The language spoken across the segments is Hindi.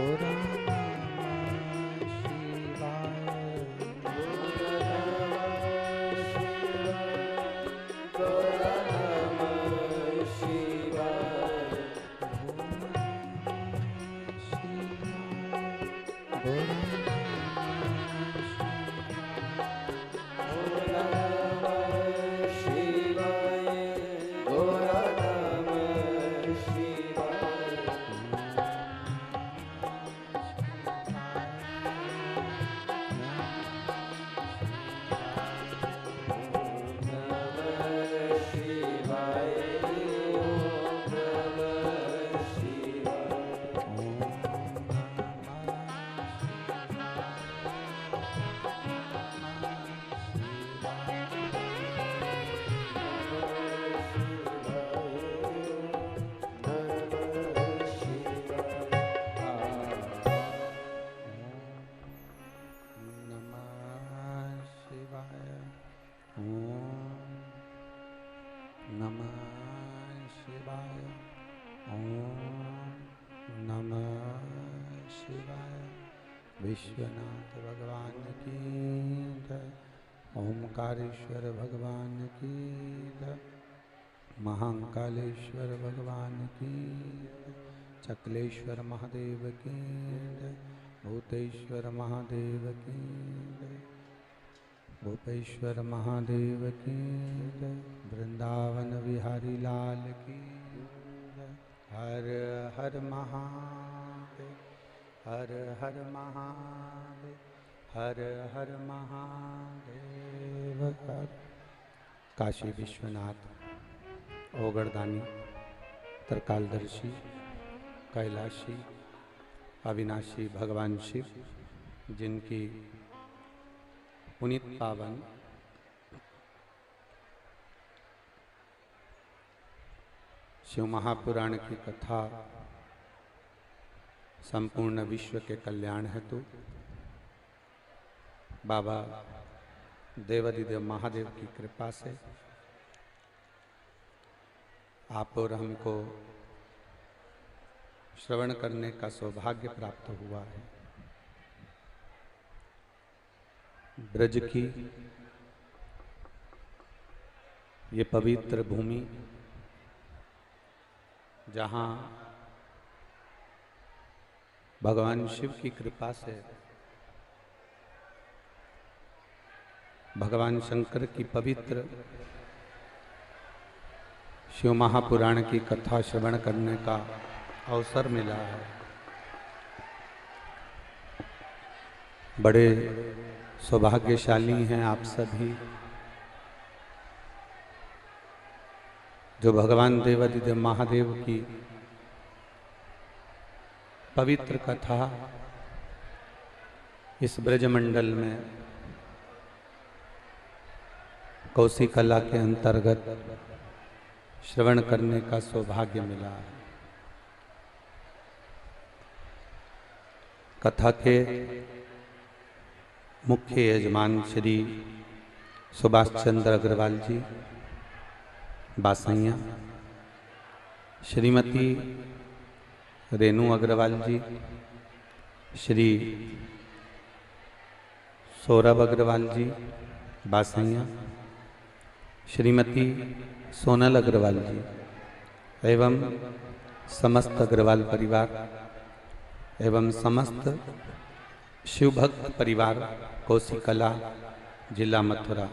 गोरा नमः शिवाय। गोरा नमः शिवाय। विश्वनाथ भगवान की जय। ओमकारेश्वर भगवान की जय। महाकालेश्वर भगवान की जय। चकलेश्वर महादेव की जय। भूतेश्वर महादेव की जय। भूपेश्वर महादेव की जय। वृंदावन बिहारी लाल की जय। हर हर महादेव, हर हर महादेव, हर हर महादेव। हर काशी विश्वनाथ, ओगरदानी, त्रिकालदर्शी, कैलाशी, अविनाशी भगवान शिव, जिनकी पुनीत पावन शिव महापुराण की कथा संपूर्ण विश्व के कल्याण हेतु बाबा देवाधिदेव महादेव की कृपा से आप और हमको श्रवण करने का सौभाग्य प्राप्त हुआ है। ब्रज की ये पवित्र भूमि, जहाँ भगवान शिव की कृपा से भगवान शंकर की पवित्र शिव महापुराण की कथा श्रवण करने का अवसर मिला है। बड़े सौभाग्यशाली हैं आप सभी, जो भगवान देवाधिदेव महादेव की पवित्र कथा इस ब्रजमंडल में कौशिकला के अंतर्गत श्रवण करने का सौभाग्य मिला है। कथा के मुख्य यजमान श्री सुभाष चंद्र अग्रवाल जी बासैया, श्रीमती रेणु अग्रवाल जी, श्री सौरभ अग्रवाल जी बासैया, श्रीमती सोनल अग्रवाल जी एवं समस्त अग्रवाल परिवार एवं समस्त शिवभक्त परिवार कौशिकला जिला मथुरा।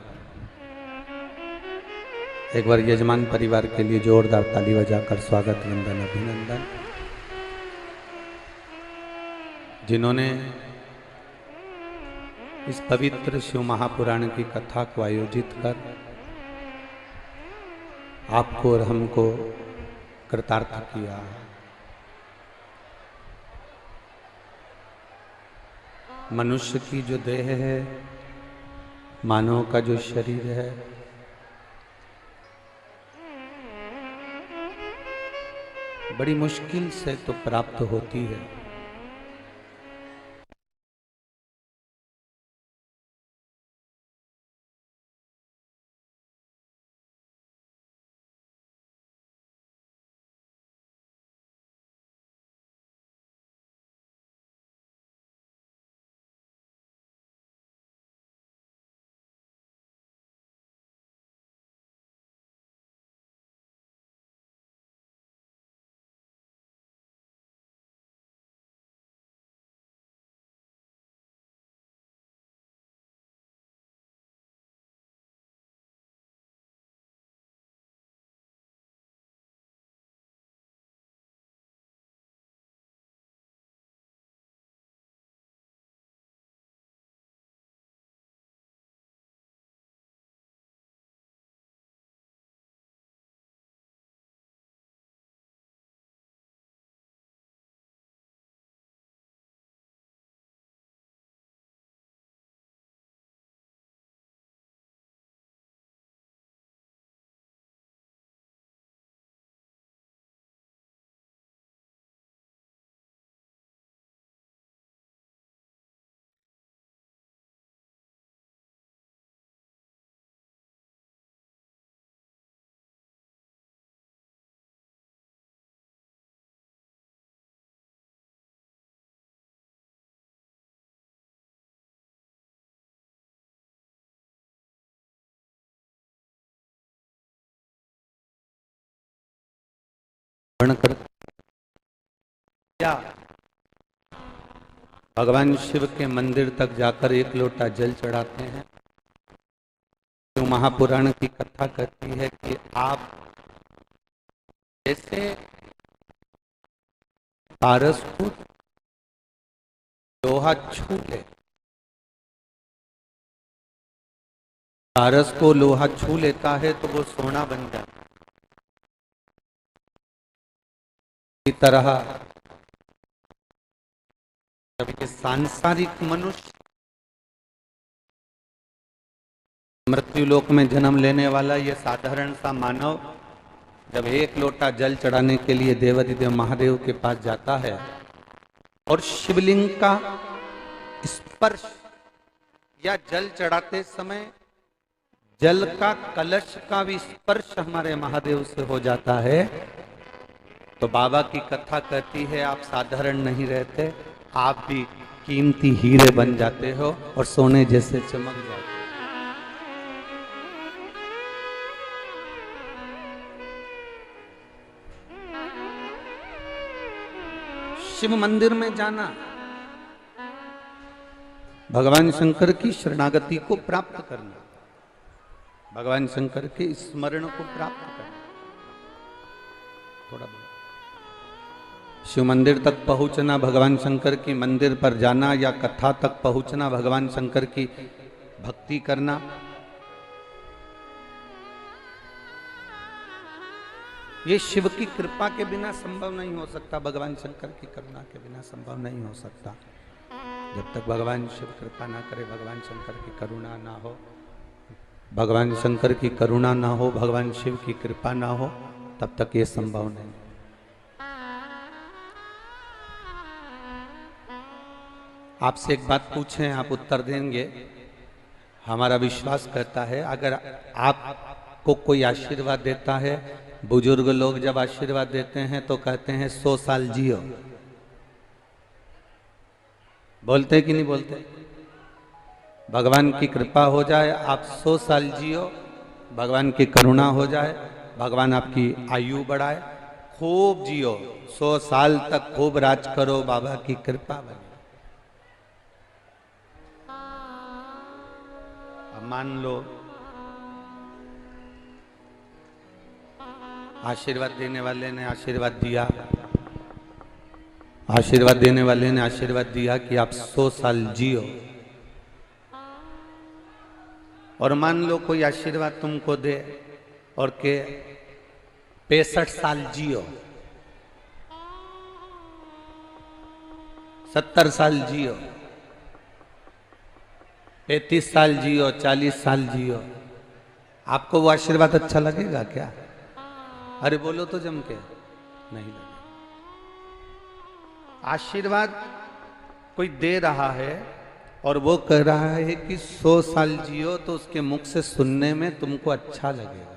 एक बार यजमान परिवार के लिए जोरदार ताली बजाकर स्वागत वंदन अभिनंदन। जिन्होंने इस पवित्र शिव महापुराण की कथा को आयोजित कर आपको और हमको कृतार्थ किया है। मनुष्य की जो देह है, मानव का जो शरीर है, बड़ी मुश्किल से तो प्राप्त होती है। वर्ण कर क्या भगवान शिव के मंदिर तक जाकर एक लोटा जल चढ़ाते हैं। तो महापुराण की कथा कहती है कि आप जैसे पारस को लोहा छू ले, पारस को लोहा छू लेता है तो वो सोना बन जाता है। इसी तरह जब ये सांसारिक मनुष्य मृत्यु लोक में जन्म लेने वाला ये साधारण सा मानव जब एक लोटा जल चढ़ाने के लिए देवाधिदेव महादेव के पास जाता है और शिवलिंग का स्पर्श या जल चढ़ाते समय जल का कलश का भी स्पर्श हमारे महादेव से हो जाता है, तो बाबा की कथा कहती है आप साधारण नहीं रहते, आप भी कीमती हीरे बन जाते हो और सोने जैसे चमक जाते हो। शिव मंदिर में जाना भगवान शंकर की शरणागति को प्राप्त करना, भगवान शंकर के स्मरण को प्राप्त करना। थोड़ा शिव मंदिर तक पहुंचना, भगवान शंकर की मंदिर पर जाना या कथा तक पहुंचना, भगवान शंकर की भक्ति करना, ये शिव की कृपा के बिना संभव नहीं हो सकता, भगवान शंकर की करुणा के बिना संभव नहीं हो सकता। जब तक भगवान शिव कृपा ना करे, भगवान शंकर की करुणा ना हो, भगवान शंकर की करुणा ना हो, भगवान शिव की कृपा ना हो, तब तक ये संभव नहीं। आपसे एक बात पूछें, आप उत्तर देंगे। हमारा विश्वास करता है अगर आपको कोई आशीर्वाद देता है, बुजुर्ग लोग जब आशीर्वाद देते हैं तो कहते हैं 100 साल जियो, बोलते कि नहीं बोलते? भगवान की कृपा हो जाए, आप 100 साल जियो, भगवान की करुणा हो जाए, भगवान आपकी आयु बढ़ाए, खूब जियो, 100 साल तक खूब राज करो, बाबा की कृपा बने। अब मान लो आशीर्वाद देने वाले ने आशीर्वाद दिया, आशीर्वाद देने वाले ने आशीर्वाद दिया कि आप 100 साल जियो, और मान लो कोई आशीर्वाद तुमको दे और के 65 साल जियो, 70 साल जियो, 35 साल जियो, 40 साल जियो, आपको वो आशीर्वाद अच्छा लगेगा क्या? अरे बोलो तो जम के, नहीं लगेगा। आशीर्वाद कोई दे रहा है और वो कह रहा है कि 100 साल जियो, तो उसके मुख से सुनने में तुमको अच्छा लगेगा।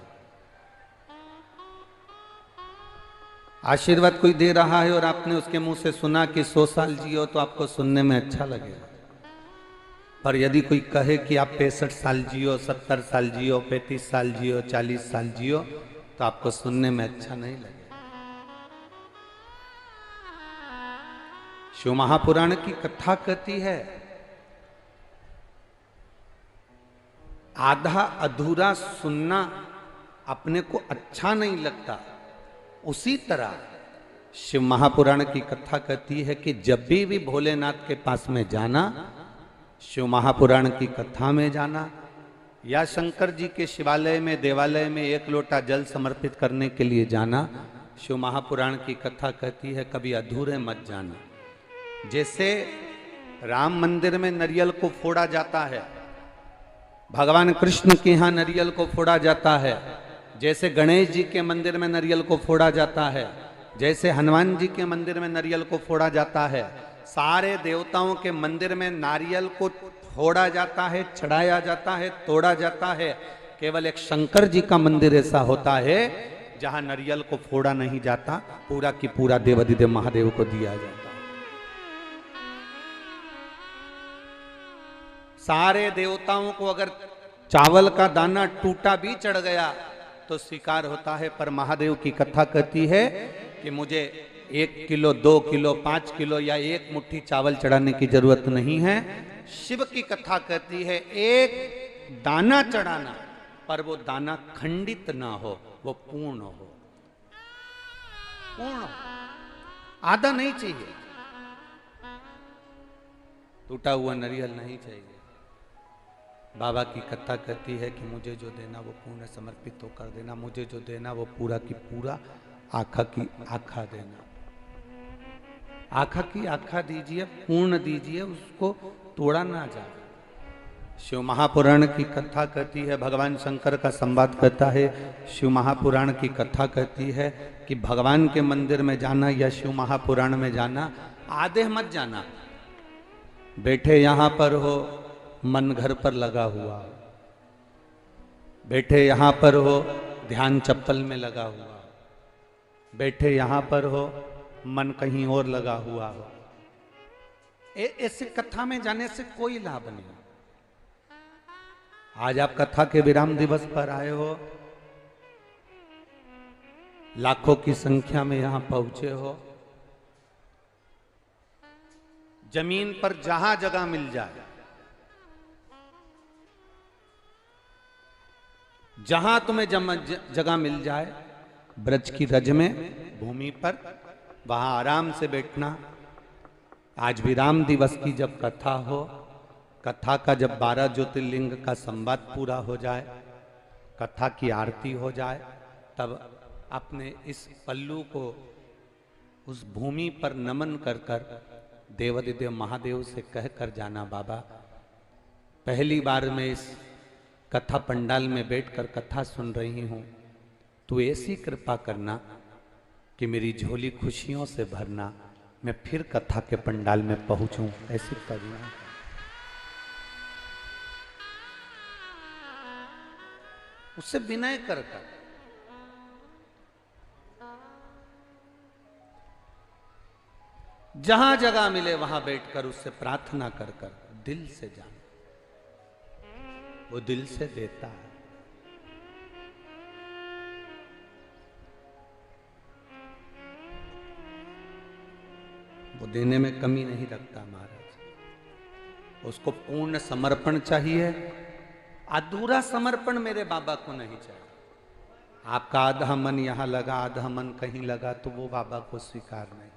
आशीर्वाद कोई दे रहा है और आपने उसके मुंह से सुना कि 100 साल जियो, तो आपको सुनने में अच्छा लगेगा। पर यदि कोई कहे कि आप 65 साल जियो, 70 साल जियो, 35 साल जियो, 40 साल जियो, तो आपको सुनने में अच्छा नहीं लगेगा। शिव महापुराण की कथा कहती है आधा अधूरा सुनना अपने को अच्छा नहीं लगता, उसी तरह शिव महापुराण की कथा कहती है कि जब भी भोलेनाथ के पास में जाना, शिव महापुराण की कथा में जाना या शंकर जी के शिवालय में, देवालय में एक लोटा जल समर्पित करने के लिए जाना, शिव महापुराण की कथा कहती है कभी अधूरे मत जाना। जैसे राम मंदिर में नारियल को फोड़ा जाता है, भगवान कृष्ण के यहाँ नारियल को फोड़ा जाता है, जैसे गणेश जी के मंदिर में नारियल को फोड़ा जाता है, जैसे हनुमान जी के मंदिर में नारियल को फोड़ा जाता है, सारे देवताओं के मंदिर में नारियल को फोड़ा जाता है, चढ़ाया जाता है, तोड़ा जाता है। केवल एक शंकर जी का मंदिर ऐसा होता है जहां नारियल को फोड़ा नहीं जाता, पूरा की पूरा देवाधिदेव महादेव को दिया जाता है। सारे देवताओं को अगर चावल का दाना टूटा भी चढ़ गया तो स्वीकार होता है, पर महादेव की कथा कहती है कि मुझे 1 किलो 2 किलो 5 किलो या 1 मुट्ठी चावल चढ़ाने की जरूरत नहीं है। शिव की कथा कहती है एक दाना चढ़ाना, पर वो दाना खंडित ना हो, वो पूर्ण हो, पूर्ण हो, आधा नहीं चाहिए, टूटा हुआ नारियल नहीं चाहिए। बाबा की कथा कहती है कि मुझे जो देना वो पूर्ण समर्पित होकर देना, मुझे जो देना वो पूरा की पूरा आखा की आखा देना। आखा की आखा दीजिए, पूर्ण दीजिए, उसको तोड़ा ना जाए। शिव महापुराण की कथा कहती है, भगवान शंकर का संवाद कहता है, शिव महापुराण की कथा कहती है कि भगवान के मंदिर में जाना या शिव महापुराण में जाना, आधे मत जाना। बैठे यहां पर हो, मन घर पर लगा हुआ, बैठे यहां पर हो, ध्यान चप्पल में लगा हुआ, बैठे यहां पर हो, मन कहीं और लगा हुआ हो, ऐसे कथा में जाने से कोई लाभ नहीं। आज आप कथा के विराम दिवस पर आए हो, लाखों की संख्या में यहां पहुंचे हो, जमीन पर जहां जगह मिल जाए, जहां तुम्हें जगह मिल जाए, ब्रज की रज में भूमि पर, वहां आराम से बैठना। आज विराम दिवस की जब कथा हो, कथा का जब 12 ज्योतिर्लिंग का संवाद पूरा हो जाए, कथा की आरती हो जाए, तब अपने इस पल्लू को उस भूमि पर नमन कर कर देवादिदेव महादेव से कह कर जाना, बाबा पहली बार मैं इस कथा पंडाल में बैठकर कथा सुन रही हूं, तू ऐसी कृपा करना कि मेरी झोली खुशियों से भरना, मैं फिर कथा के पंडाल में पहुंचूं, ऐसी करना। उससे विनय कर कर, जहां जगह मिले वहां बैठकर उससे प्रार्थना कर कर दिल से जाना, वो दिल से देता है। वो देने में कमी नहीं रखता महाराज। उसको पूर्ण समर्पण चाहिए, अधूरा समर्पण मेरे बाबा को नहीं चाहिए। आपका आधा मन यहां लगा, आधा मन कहीं लगा, तो वो बाबा को स्वीकार नहीं।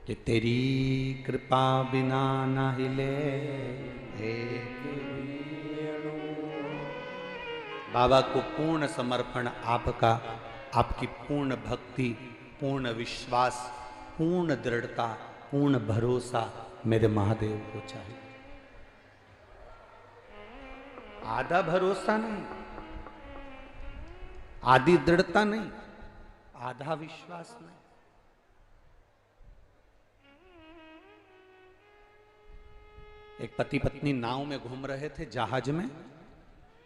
कि तेरी कृपा बिना ना हिले बाबा को पूर्ण समर्पण आपका, आपकी पूर्ण भक्ति, पूर्ण विश्वास, पूर्ण दृढ़ता, पूर्ण भरोसा मेरे महादेव को चाहिए। आधा भरोसा नहीं, आधी दृढ़ता नहीं, आधा विश्वास नहीं। एक पति पत्नी नाव में घूम रहे थे, जहाज में,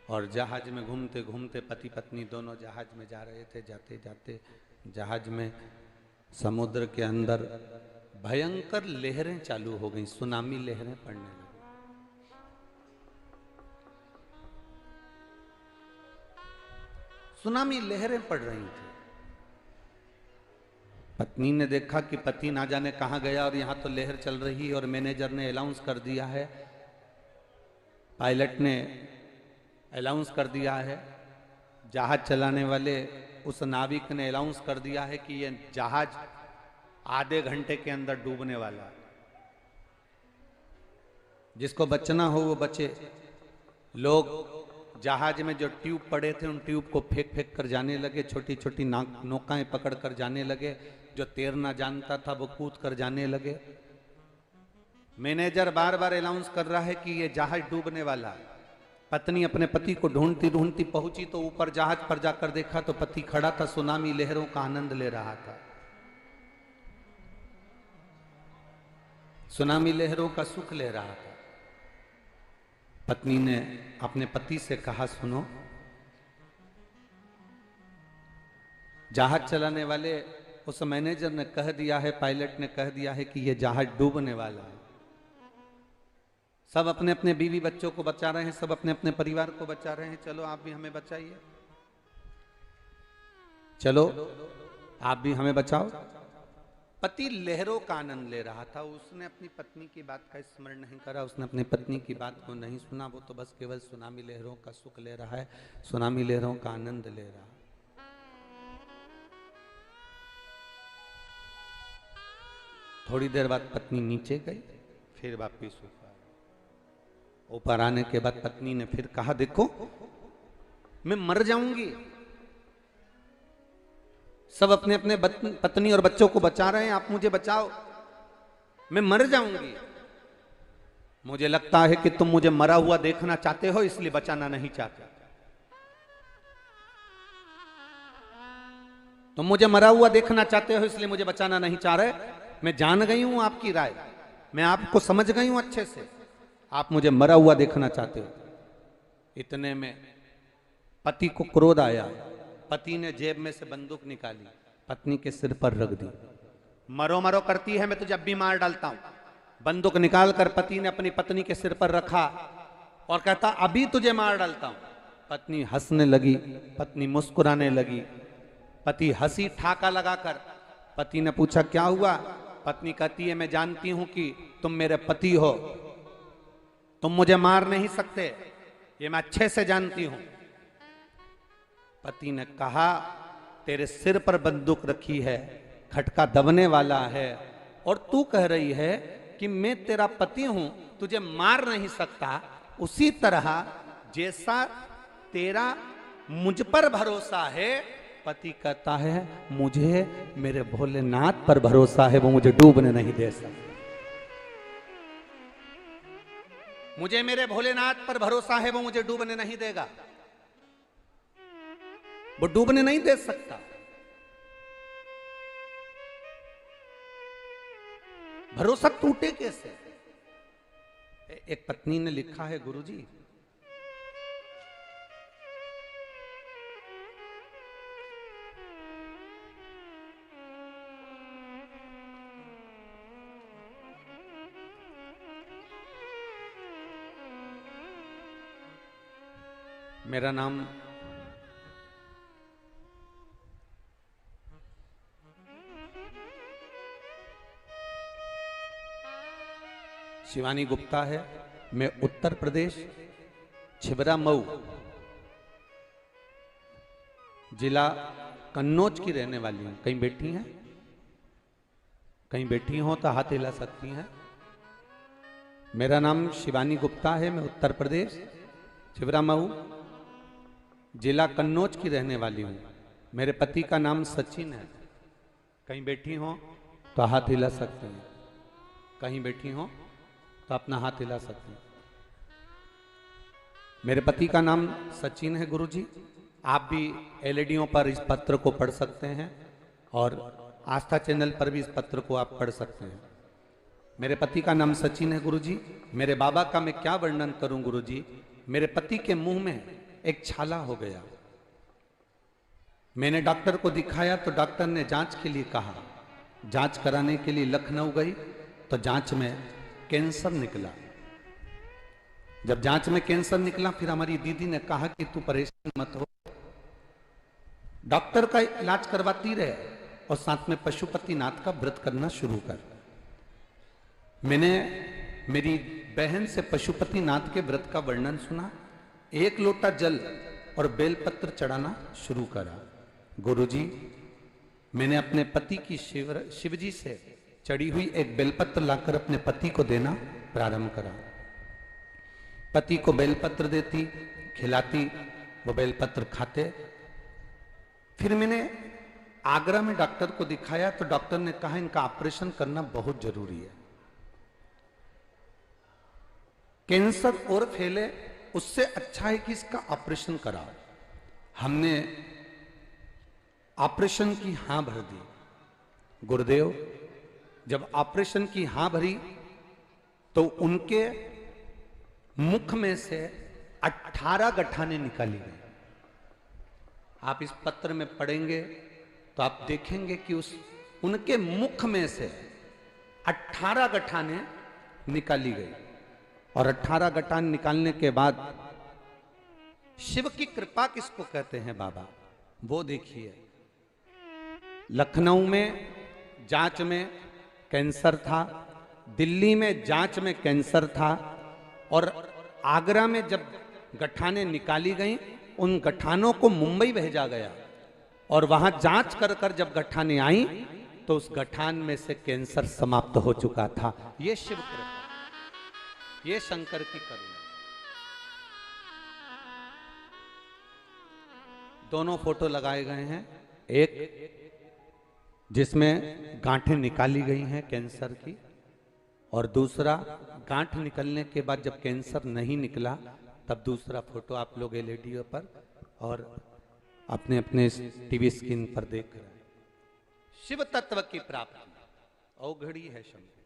और जहाज में घूमते घूमते पति पत्नी दोनों जहाज में जा रहे थे। जाते जाते जहाज में समुद्र के अंदर भयंकर लहरें चालू हो गई, सुनामी लहरें पड़ने लगी। सुनामी लहरें पड़ रही थी। पत्नी ने देखा कि पति ना जाने कहां गया और यहां तो लहर चल रही है, और मैनेजर ने अनाउंस कर दिया है, पायलट ने अनाउंस कर दिया है, जहाज चलाने वाले उस नाविक ने अनाउंस कर दिया है कि ये जहाज आधे घंटे के अंदर डूबने वाला है। जिसको बचना हो वो बचे। लोग जहाज में जो ट्यूब पड़े थे उन ट्यूब को फेंक फेंक कर जाने लगे, छोटी छोटी नौकाएं पकड़ कर जाने लगे। जो तैरना जानता था वो कूद कर जाने लगे। मैनेजर बार बार अनाउंस कर रहा है कि ये जहाज डूबने वाला है। पत्नी अपने पति को ढूंढती ढूंढती पहुंची तो ऊपर जहाज पर जाकर देखा तो पति खड़ा था, सुनामी लहरों का आनंद ले रहा था, सुनामी लहरों का सुख ले रहा था। पत्नी ने अपने पति से कहा, सुनो, जहाज चलाने वाले उस मैनेजर ने कह दिया है, पायलट ने कह दिया है कि यह जहाज डूबने वाला है। सब अपने अपने बीवी बच्चों को बचा रहे हैं, सब अपने अपने परिवार को बचा रहे हैं, चलो आप भी हमें बचाइए। चलो आप भी हमें बचाओ। पति लहरों का आनंद ले रहा था, उसने अपनी पत्नी की बात का स्मरण नहीं करा, उसने अपनी पत्नी की बात को नहीं सुना, वो तो बस केवल सुनामी लहरों का सुख ले रहा है, सुनामी लहरों का आनंद ले रहा है। थोड़ी देर बाद पत्नी नीचे गई, फिर वापिस ऊपर। ऊपर आने के बाद पत्नी ने फिर कहा, देखो मैं मर जाऊंगी, सब अपने अपने पत्नी और बच्चों को बचा रहे हैं, आप मुझे बचाओ, मैं मर जाऊंगी। मुझे लगता है कि तुम मुझे मरा हुआ देखना चाहते हो, इसलिए बचाना नहीं चाहते। तुम मुझे मरा हुआ देखना चाहते हो, इसलिए मुझे बचाना नहीं चाह रहे। मैं जान गई हूं आपकी राय, मैं आपको समझ गई हूं अच्छे से, आप मुझे मरा हुआ देखना चाहते हो। इतने में पति को क्रोध आया, पति ने जेब में से बंदूक निकाली, पत्नी के सिर पर रख दी। मरो मरो करती है, मैं तुझे अब भी मार डालता हूं। बंदूक निकालकर पति ने अपनी पत्नी के सिर पर रखा और कहता, अभी तुझे मार डालता हूं। पत्नी हंसने लगी, पत्नी मुस्कुराने लगी। पति हंसी ठाका लगाकर, पति ने पूछा क्या हुआ? पत्नी कहती है, मैं जानती हूं कि तुम मेरे पति हो, तुम मुझे मार नहीं सकते, ये मैं अच्छे से जानती हूं। पति ने कहा, तेरे सिर पर बंदूक रखी है, खटका दबने वाला है, और तू कह रही है कि मैं तेरा पति हूं, तुझे मार नहीं सकता। उसी तरह जैसा तेरा मुझ पर भरोसा है, पति कहता है मुझे मेरे भोलेनाथ पर भरोसा है, वो मुझे डूबने नहीं दे सकता। मुझे मेरे भोलेनाथ पर भरोसा है, वो मुझे डूबने नहीं देगा, वो डूबने नहीं दे सकता। भरोसा टूटे कैसे? एक पत्नी ने लिखा है, गुरुजी मेरा नाम शिवानी गुप्ता है, मैं उत्तर प्रदेश छिबरा मऊ जिला कन्नौज की रहने वाली हूं। कहीं बैठी हैं? कहीं बैठी हो तो हाथ हिला सकती हैं। मेरा नाम शिवानी गुप्ता है, मैं उत्तर प्रदेश छिबरा मऊ जिला कन्नौज की रहने वाली हूँ। मेरे पति का नाम सचिन है। कहीं बैठी हो तो हाथ हिला सकते हैं, कहीं बैठी हो तो अपना हाथ हिला सकते हैं। मेरे पति का नाम सचिन है गुरुजी। आप भी एलईडीओं पर इस पत्र को पढ़ सकते हैं और आस्था चैनल पर भी इस पत्र को आप पढ़ सकते हैं। मेरे पति का नाम सचिन है गुरुजी। मेरे बाबा का मैं क्या वर्णन करूं गुरुजी। मेरे पति के मुंह में एक छाला हो गया। मैंने डॉक्टर को दिखाया तो डॉक्टर ने जांच के लिए कहा। जांच कराने के लिए लखनऊ गई तो जांच में कैंसर निकला। जब जांच में कैंसर निकला, फिर हमारी दीदी ने कहा कि तू परेशान मत हो, डॉक्टर का इलाज करवाती रहे और साथ में पशुपतिनाथ का व्रत करना शुरू कर। मैंने मेरी बहन से पशुपतिनाथ के व्रत का वर्णन सुना। 1 लोटा जल और बेलपत्र चढ़ाना शुरू करा। गुरुजी, मैंने अपने पति की शिवजी से चढ़ी हुई एक बेलपत्र लाकर अपने पति को देना प्रारंभ करा। पति को बेलपत्र देती, खिलाती, वो बेलपत्र खाते। फिर मैंने आगरा में डॉक्टर को दिखाया तो डॉक्टर ने कहा इनका ऑपरेशन करना बहुत जरूरी है। कैंसर और फैले उससे अच्छा है कि इसका ऑपरेशन कराओ। हमने ऑपरेशन की हां भर दी। गुरुदेव, जब ऑपरेशन की हां भरी तो उनके मुख में से 18 गठाने निकाली गई। आप इस पत्र में पढ़ेंगे तो आप देखेंगे कि उनके मुख में से 18 गठाने निकाली गई। और 18 गठान निकालने के बाद शिव की कृपा किसको कहते हैं बाबा, वो देखिए। लखनऊ में जांच में कैंसर था, दिल्ली में जांच में कैंसर था, और आगरा में जब गठानें निकाली गईं, उन गठानों को मुंबई भेजा गया, और वहां जांच कर कर जब गठानें आई तो उस गठान में से कैंसर समाप्त हो चुका था। ये शिव कृपा, ये शंकर की करुणा। दोनों फोटो लगाए गए हैं, एक जिसमें गांठें निकाली गई हैं कैंसर की, और दूसरा गांठ निकलने के बाद जब कैंसर नहीं निकला तब दूसरा फोटो आप लोग एलईडी पर और अपने अपने टीवी स्क्रीन पर देख रहे हैं। शिव तत्व की प्राप्ति अवघड़ी है शंकर।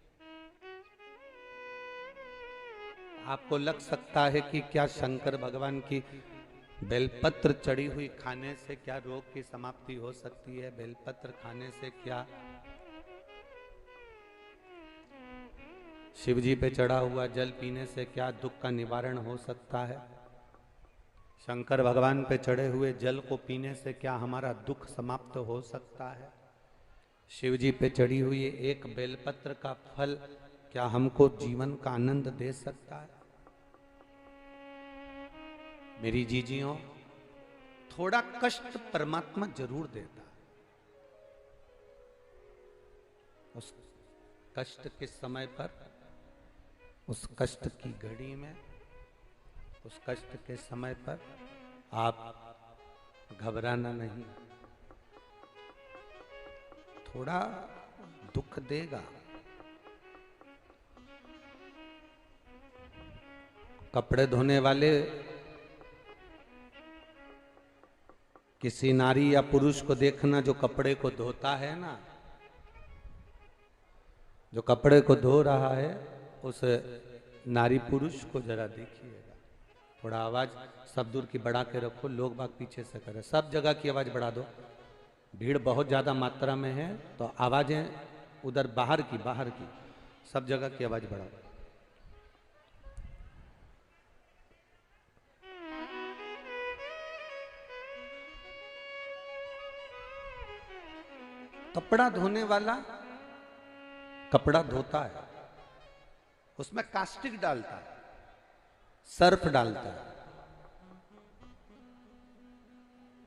आपको लग सकता है कि क्या शंकर भगवान की बेलपत्र चढ़ी हुई खाने से क्या रोग की समाप्ति हो सकती है? बेलपत्र खाने से क्या शिव जी पे चढ़ा हुआ जल पीने से क्या दुख का निवारण हो सकता है? शंकर भगवान पे चढ़े हुए जल को पीने से क्या हमारा दुख समाप्त हो सकता है? शिव जी पे चढ़ी हुई एक बेलपत्र का फल क्या हमको जीवन का आनंद दे सकता है? मेरी जीजियों, थोड़ा कष्ट परमात्मा जरूर देता है। उस कष्ट के समय पर, उस कष्ट की घड़ी में, उस कष्ट के समय पर आप घबराना नहीं। थोड़ा दुख देगा। कपड़े धोने वाले किसी नारी या पुरुष को देखना जो कपड़े को धोता है ना, जो कपड़े को धो रहा है उस नारी पुरुष को जरा देखिएगा। थोड़ा आवाज सब दूर की बढ़ा के रखो, लोग बाग पीछे से करें। सब जगह की आवाज बढ़ा दो, भीड़ बहुत ज्यादा मात्रा में है तो आवाजें उधर बाहर की सब जगह की आवाज बढ़ाओ। कपड़ा धोने वाला कपड़ा धोता है, उसमें कास्टिक डालता है, सर्फ डालता है।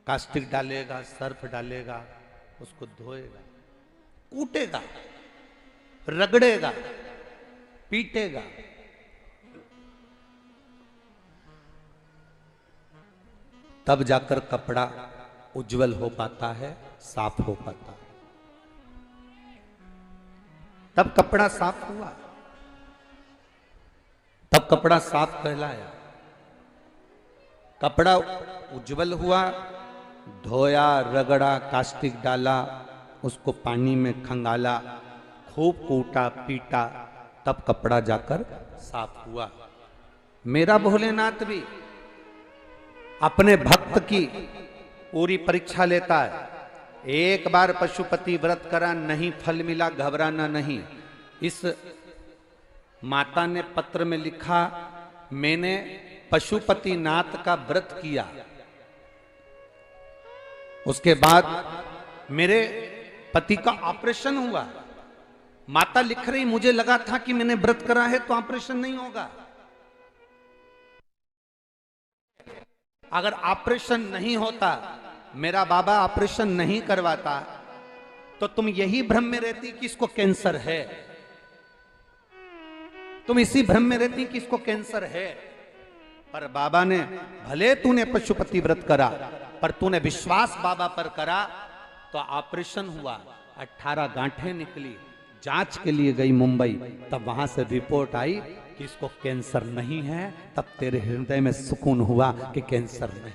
कास्टिक डालेगा, सर्फ डालेगा, उसको धोएगा, कूटेगा, रगड़ेगा, पीटेगा। तब जाकर कपड़ा उज्जवल हो पाता है, साफ हो पाता है। तब कपड़ा साफ हुआ, तब कपड़ा साफ कहलाया। कपड़ा उज्जवल हुआ, धोया, रगड़ा, कास्टिक डाला, उसको पानी में खंगाला, खूब कूटा, पीटा, तब कपड़ा जाकर साफ हुआ। मेरा भोलेनाथ भी अपने भक्त की पूरी परीक्षा लेता है। एक बार पशुपति व्रत करा, नहीं फल मिला, घबराना नहीं। इस माता ने पत्र में लिखा, मैंने पशुपति नाथ का व्रत किया, उसके बाद मेरे पति का ऑपरेशन हुआ। माता लिख रही, मुझे लगा था कि मैंने व्रत करा है तो ऑपरेशन नहीं होगा। अगर ऑपरेशन नहीं होता, मेरा बाबा ऑपरेशन नहीं करवाता, तो तुम यही भ्रम में रहती कि इसको कैंसर है। तुम इसी भ्रम में रहती कि इसको कैंसर है। पर बाबा ने, भले तूने पशुपति व्रत करा, पर तूने विश्वास बाबा पर करा तो ऑपरेशन हुआ। 18 गांठें निकली, जांच के लिए गई मुंबई, तब वहां से रिपोर्ट आई कि इसको कैंसर नहीं है। तब तेरे हृदय में सुकून हुआ कि कैंसर नहीं।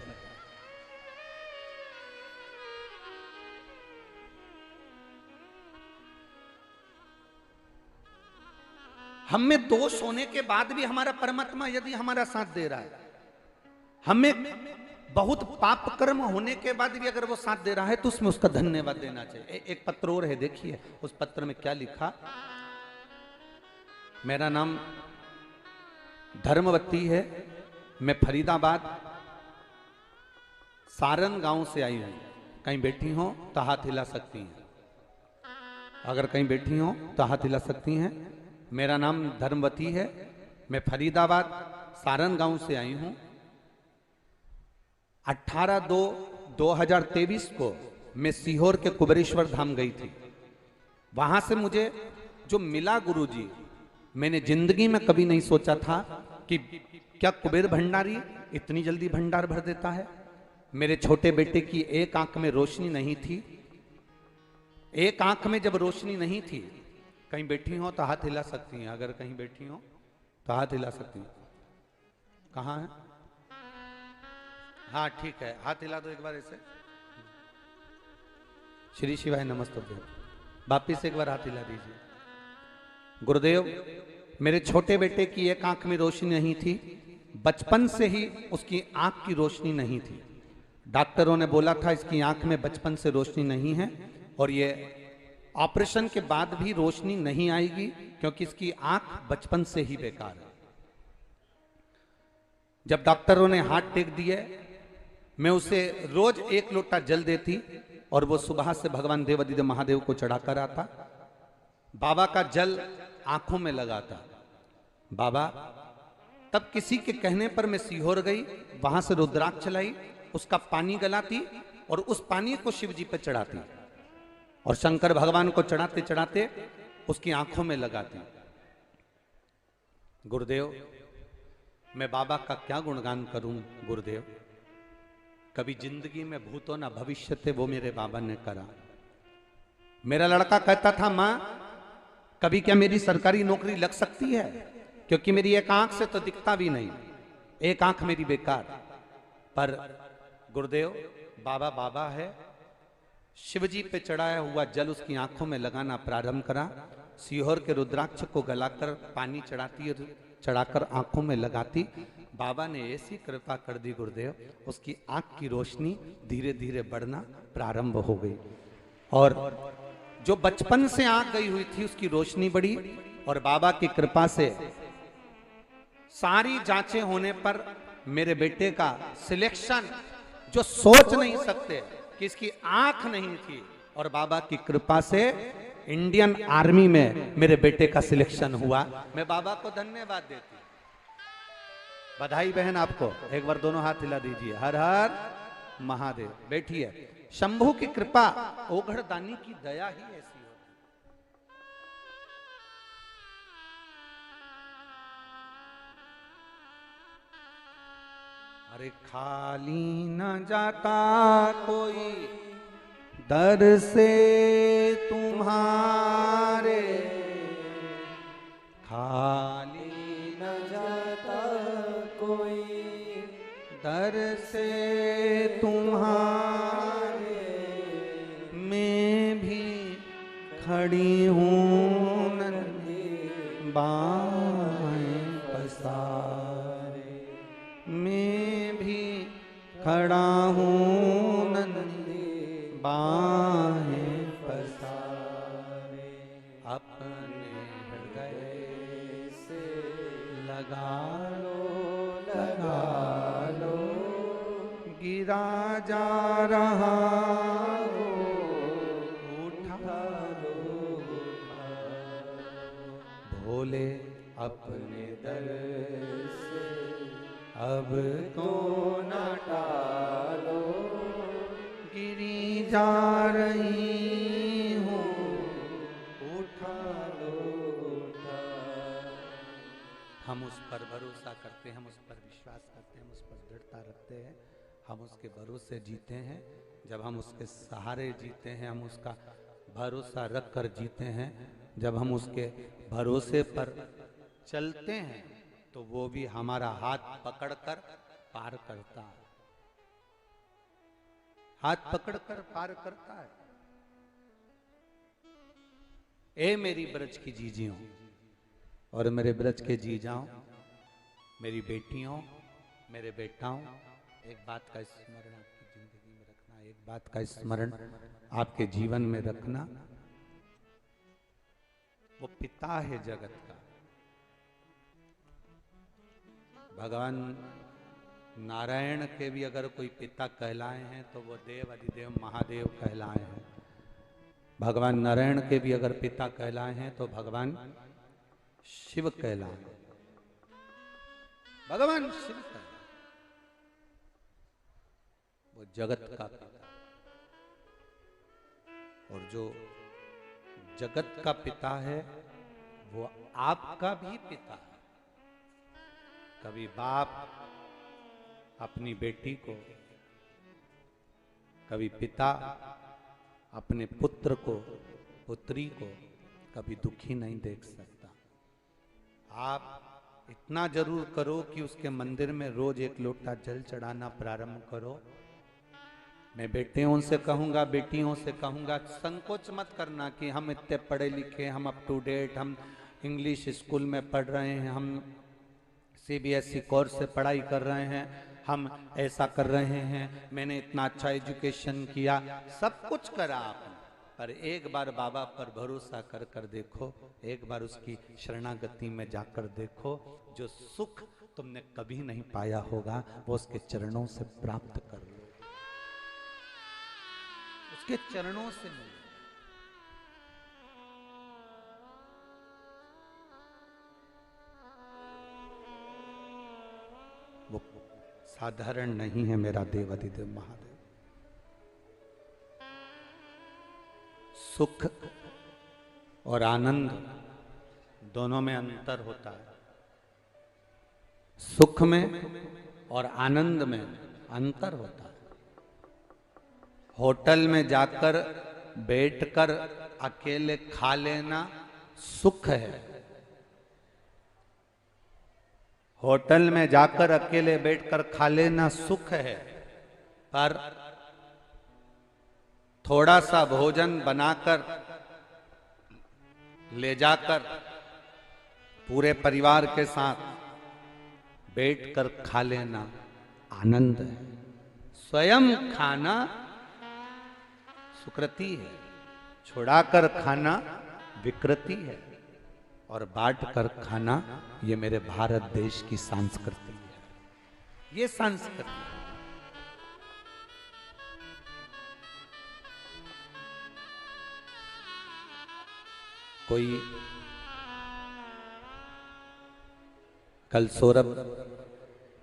हमें दोष होने के बाद भी हमारा परमात्मा यदि हमारा साथ दे रहा है, हमें बहुत पाप कर्म होने के बाद भी अगर वो साथ दे रहा है तो उसमें उसका धन्यवाद देना चाहिए। एक पत्र और है, देखिए उस पत्र में क्या लिखा। मेरा नाम धर्मवती है, मैं फरीदाबाद सारन गांव से आई हूं। कहीं बैठी हो तो हाथ हिला सकती हैं। अगर कहीं बैठी हो तो हाथ हिला सकती हैं। मेरा नाम धर्मवती है, मैं फरीदाबाद सारन गांव से आई हूं। 18/2/2023 को मैं सीहोर के कुबेरेश्वर धाम गई थी। वहां से मुझे जो मिला गुरुजी, मैंने जिंदगी में कभी नहीं सोचा था कि क्या कुबेर भंडारी इतनी जल्दी भंडार भर देता है। मेरे छोटे बेटे की एक आंख में रोशनी नहीं थी। एक आंख में जब रोशनी नहीं थी, कहीं बैठी हो तो हाथ हिला सकती हैं। अगर कहीं बैठी हो तो हाथ हिला सकती हैं। कहाँ है? हाँ ठीक है, हाथ हिला दो एक बार ऐसे। श्री शिवाय नमस्ते। वापिस एक बार हाथ हिला दीजिए। गुरुदेव, मेरे छोटे बेटे की एक आंख में रोशनी नहीं थी। बचपन से ही उसकी आंख की रोशनी नहीं थी। डॉक्टरों ने बोला था इसकी आंख में बचपन से रोशनी नहीं है और ये ऑपरेशन के बाद भी रोशनी नहीं आएगी, क्योंकि इसकी आंख बचपन से ही बेकार है। जब डॉक्टरों ने हाथ टेक दिए, मैं उसे रोज 1 लोटा जल देती और वो सुबह से भगवान देवादिदेव महादेव को चढ़ाकर आता। बाबा का जल आंखों में लगाता। बाबा, तब किसी के कहने पर मैं सीहोर गई, वहां से रुद्राक्ष लाई, उसका पानी गलाती और उस पानी को शिव जी पे चढ़ाती और शंकर भगवान को चढ़ाते चढ़ाते उसकी आंखों में लगाती। गुरुदेव, मैं बाबा का क्या गुणगान करूं गुरुदेव। कभी जिंदगी में भूतो ना भविष्य थे, वो मेरे बाबा ने करा। मेरा लड़का कहता था, मां कभी क्या मेरी सरकारी नौकरी लग सकती है, क्योंकि मेरी एक आंख से तो दिखता भी नहीं, एक आंख मेरी बेकार। पर गुरुदेव, बाबा बाबा है। शिवजी पे चढ़ाया हुआ जल उसकी आंखों में लगाना प्रारंभ करा। सीहोर के रुद्राक्ष को गलाकर पानी चढ़ाती और चढ़ाकर आंखों में लगाती। बाबा ने ऐसी कृपा कर दी गुरुदेव, उसकी आंख की रोशनी धीरे धीरे बढ़ना प्रारंभ हो गई और जो बचपन से आंख गई हुई थी उसकी रोशनी बढ़ी। और बाबा की कृपा से सारी जांचें होने पर मेरे बेटे का सिलेक्शन, जो सोच नहीं सकते कि इसकी आंख नहीं थी, और बाबा की कृपा से इंडियन आर्मी में मेरे बेटे का सिलेक्शन हुआ। मैं बाबा को धन्यवाद देती। बधाई बहन आपको। एक बार दोनों हाथ हिला दीजिए। हर हर महादेव। बैठिए। शंभू की कृपा, ओघड़ दानी की दया ही ऐसी होती। अरे खाली न जाता कोई दर से तुम्हारे, खाली न जाता कोई दर से तुम्हारे, मैं भी खड़ी हूँ नंदी बाएं पसारे, मैं भी खड़ा हूँ नंदी बाहें पसारे। अपने हृदय से लगा लो, गिरा जा रहा हो, उठा लो, भोले अपने दर से अब तो न टालो, गिरी जा रही हूँ, उठा लो, उठा। हम उस पर भरोसा करते हैं, हम उस पर विश्वास करते हैं, हम उस पर दृढ़ता रखते हैं, हम उसके भरोसे जीते हैं। जब हम उसके सहारे जीते हैं, हम उसका भरोसा रख कर जीते हैं, जब हम उसके भरोसे पर चलते हैं, तो वो भी हमारा हाथ पकड़कर पार करता है। हाथ पकड़कर पार करता है। ए मेरी ब्रज की जीजियों और मेरे ब्रज के जीजाओं, मेरी बेटियों, मेरे बेटाओं, एक बात का स्मरण आपकी जिंदगी में रखना, एक बात का स्मरण आपके जीवन में रखना। वो पिता है जगत का। भगवान नारायण के भी अगर कोई पिता कहलाए हैं तो वो देव अधिदेव महादेव कहलाए हैं। भगवान नारायण के भी अगर पिता कहलाए हैं तो भगवान शिव कहलाए, भगवान शिव कहलाए, वो जगत का पिता। और जो जगत का पिता है वो आपका भी पिता है। कभी बाप अपनी बेटी को, कभी पिता अपने पुत्र को, पुत्री को कभी दुखी नहीं देख सकता। आप इतना जरूर करो कि उसके मंदिर में रोज एक लोटा जल चढ़ाना प्रारंभ करो। मैं बेटियों से कहूंगा, बेटियों से कहूंगा, संकोच मत करना कि हम इतने पढ़े लिखे, हम अप टू डेट, हम इंग्लिश स्कूल में पढ़ रहे हैं, हम सीबीएसई कोर्स से पढ़ाई कर रहे हैं, हम ऐसा कर रहे हैं, मैंने इतना अच्छा एजुकेशन किया, सब कुछ करा आपने, पर एक बार बाबा पर भरोसा कर कर देखो, एक बार उसकी शरणागति में जाकर देखो। जो सुख तुमने कभी नहीं पाया होगा वो उसके चरणों से प्राप्त कर लो, उसके चरणों से मिलो। वो साधारण नहीं है मेरा देवाधिदेव महादेव। सुख और आनंद दोनों में अंतर होता है। सुख में और आनंद में अंतर होता है। होटल में जाकर बैठकर अकेले खा लेना सुख है। होटल में जाकर अकेले बैठकर खा लेना सुख है, पर थोड़ा सा भोजन बनाकर ले जाकर पूरे परिवार के साथ बैठकर खा लेना आनंद है। स्वयं खाना सुकृति है, छुड़ाकर खाना विकृति है, और बांट कर खाना ये मेरे भारत देश की संस्कृति है। ये संस्कृति है। कोई कल सौरभ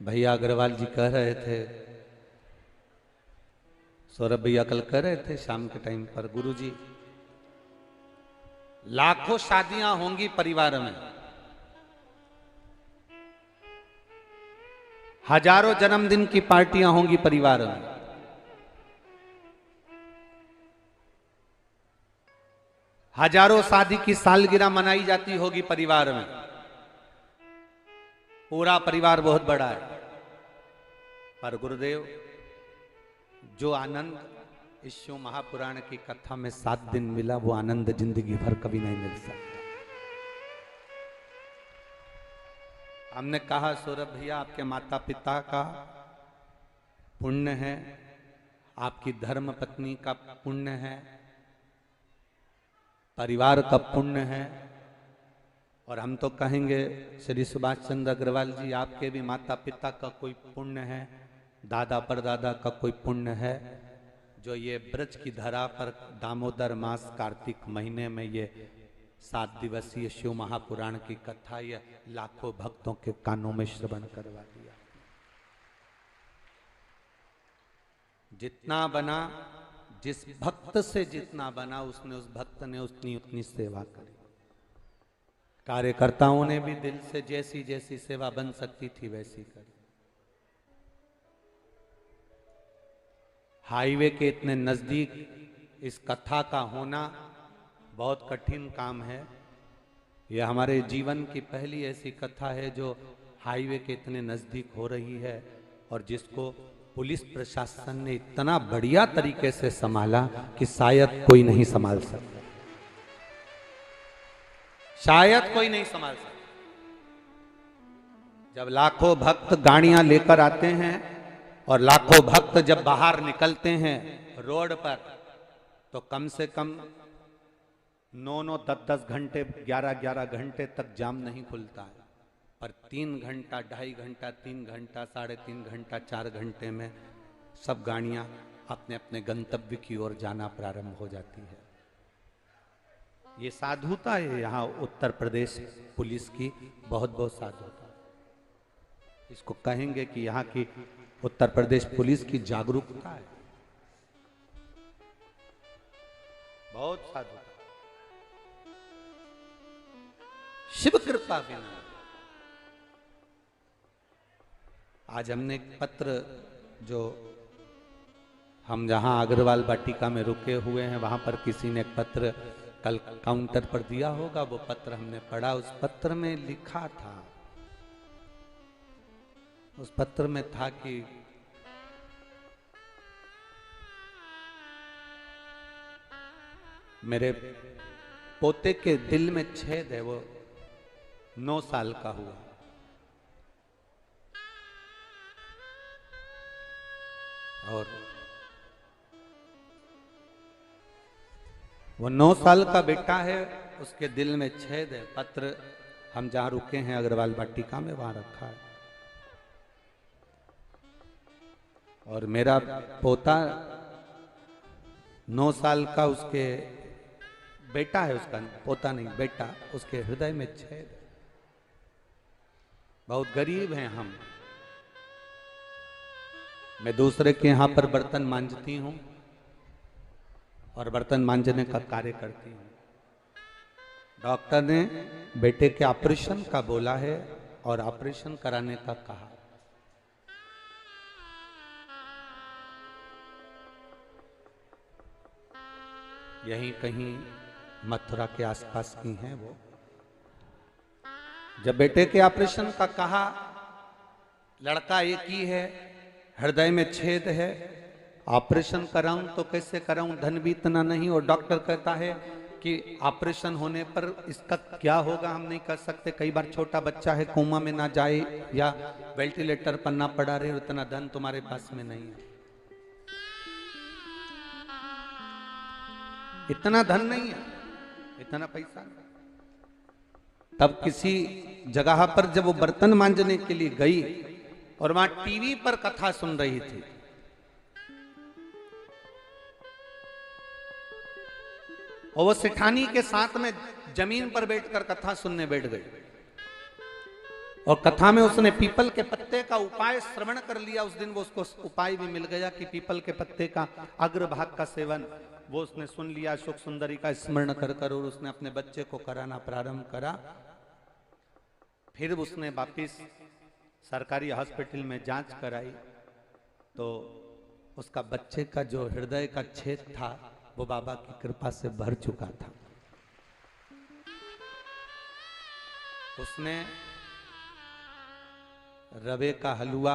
भैया अग्रवाल जी कह रहे थे, सौरभ भैया कल कह रहे थे शाम के टाइम पर, गुरुजी लाखों शादियां होंगी परिवार में, हजारों जन्मदिन की पार्टियां होंगी परिवार में, हजारों शादी की सालगिरह मनाई जाती होगी परिवार में, पूरा परिवार बहुत बड़ा है, पर गुरुदेव जो आनंद इस शिव महापुराण की कथा में 7 दिन मिला, वो आनंद जिंदगी भर कभी नहीं मिल सकता। हमने कहा सौरभ भैया आपके माता पिता का पुण्य है, आपकी धर्म पत्नी का पुण्य है, परिवार का पुण्य है, और हम तो कहेंगे श्री सुभाष चंद्र अग्रवाल जी आपके भी माता पिता का कोई पुण्य है, दादा परदादा का कोई पुण्य है, जो ये ब्रज की धरा पर दामोदर मास कार्तिक महीने में ये 7 दिवसीय शिव महापुराण की कथा ये लाखों भक्तों के कानों में श्रवण करवा दिया। जितना बना, जिस भक्त से जितना बना, उसने उस भक्त ने उतनी उतनी सेवा करी। कार्यकर्ताओं ने भी दिल से जैसी जैसी सेवा बन सकती थी वैसी करी। हाईवे के इतने नजदीक इस कथा का होना बहुत कठिन काम है। यह हमारे जीवन की पहली ऐसी कथा है जो हाईवे के इतने नजदीक हो रही है, और जिसको पुलिस प्रशासन ने इतना बढ़िया तरीके से संभाला कि शायद कोई नहीं संभाल सकता, शायद कोई नहीं संभाल सकता। जब लाखों भक्त गाड़ियां लेकर आते हैं और लाखों भक्त जब बाहर निकलते हैं रोड पर, तो कम से कम 9-9, 10-10 घंटे, 11-11 घंटे तक जाम नहीं खुलता है, पर 3 घंटा, 2.5 घंटा, 3 घंटा, 3.5 घंटा, 4 घंटे में सब गाड़ियां अपने अपने गंतव्य की ओर जाना प्रारंभ हो जाती है। ये साधुता है यहाँ उत्तर प्रदेश पुलिस की, बहुत बहुत साधुता। इसको कहेंगे कि यहाँ की उत्तर प्रदेश पुलिस की जागरूकता है, बहुत साधुता। शिव कृपा बिना। आज हमने एक पत्र, जो हम जहां अग्रवाल वाटिका में रुके हुए हैं वहां पर किसी ने एक पत्र कल काउंटर पर दिया होगा, वो पत्र हमने पढ़ा। उस पत्र में लिखा था, उस पत्र में था कि मेरे पोते के दिल में छेद है, वो 9 साल का हुआ। और वो 9 साल का बेटा है, उसके दिल में छेद है। पत्र हम जहां रुके हैं अग्रवाल वाटिका में, वहां रखा है। और मेरा पोता 9 साल का, उसके बेटा है, उसका पोता नहीं बेटा, उसके हृदय में छेद है। बहुत गरीब हैं हम। मैं दूसरे के यहां पर बर्तन मांजती हूं और बर्तन मांजने का कार्य करती हूं। डॉक्टर ने बेटे के ऑपरेशन का बोला है और ऑपरेशन कराने का कहा। यहीं कहीं मथुरा के आसपास की हैं वो। जब बेटे के ऑपरेशन का कहा, लड़का एक ही है, हृदय में छेद है, ऑपरेशन कराऊं तो कैसे कराऊं, धन भी इतना नहीं। और डॉक्टर कहता है कि ऑपरेशन होने पर इसका क्या होगा हम नहीं कर सकते। कई बार छोटा बच्चा है, कोमा में ना जाए या वेंटिलेटर पर ना पड़ा रहे, उतना धन तुम्हारे पास में नहीं है, इतना धन नहीं है, इतना पैसा नहीं। तब किसी जगह पर जब वो बर्तन मांजने के लिए गई और वहां टीवी पर कथा सुन रही थी, और वो सेठानी के साथ में जमीन पर बैठकर कथा सुनने बैठ गई। और कथा में उसने पीपल के पत्ते का उपाय श्रवण कर लिया। उस दिन वो उसको उपाय भी मिल गया कि पीपल के पत्ते का अग्रभाग का सेवन, वो उसने सुन लिया। सुख सुंदरी का स्मरण कर कर और उसने अपने बच्चे को कराना प्रारंभ करा। फिर उसने वापिस सरकारी हॉस्पिटल में जांच कराई तो उसका बच्चे का जो हृदय का छेद था वो बाबा की कृपा से भर चुका था। उसने रवे का हलवा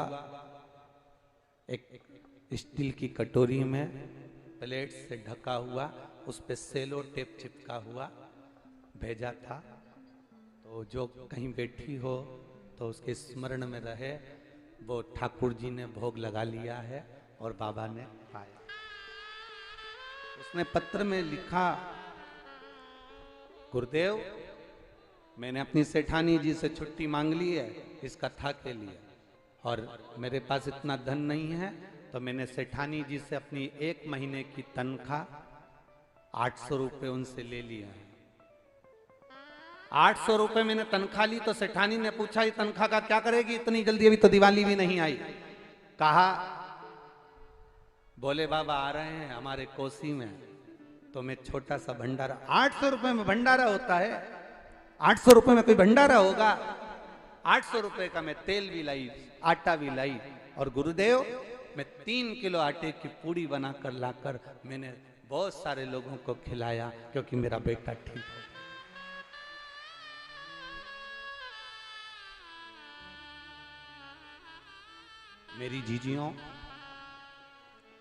एक स्टील की कटोरी में प्लेट से ढका हुआ, उस पे सेलो टेप चिपका हुआ भेजा था। तो जो कहीं बैठी हो तो उसके स्मरण में रहे, वो ठाकुर जी ने भोग लगा लिया है और बाबा ने पाया। उसने पत्र में लिखा, गुरुदेव मैंने अपनी सेठानी जी से छुट्टी मांग ली है इस कथा के लिए, और मेरे पास इतना धन नहीं है, तो मैंने सेठानी जी से अपनी 1 महीने की तनख्वाह 800 रुपये उनसे ले लिया है। 800 रुपये मैंने तनख्वाह ली तो सेठानी ने पूछा ये तनख्वाह का क्या करेगी इतनी जल्दी, अभी तो दिवाली भी नहीं आई। कहा भोले बाबा आ रहे हैं हमारे कोसी में, तो मैं छोटा सा भंडारा, 800 रुपये में भंडारा होता है? 800 रुपये में कोई भंडारा होगा? 800 रुपये का मैं तेल भी लाई, आटा भी लाई, और गुरुदेव मैं 3 किलो आटे की पूड़ी बनाकर लाकर मैंने बहुत सारे लोगों को खिलाया क्योंकि मेरा बेटा ठीक हो। मेरी जीजियों,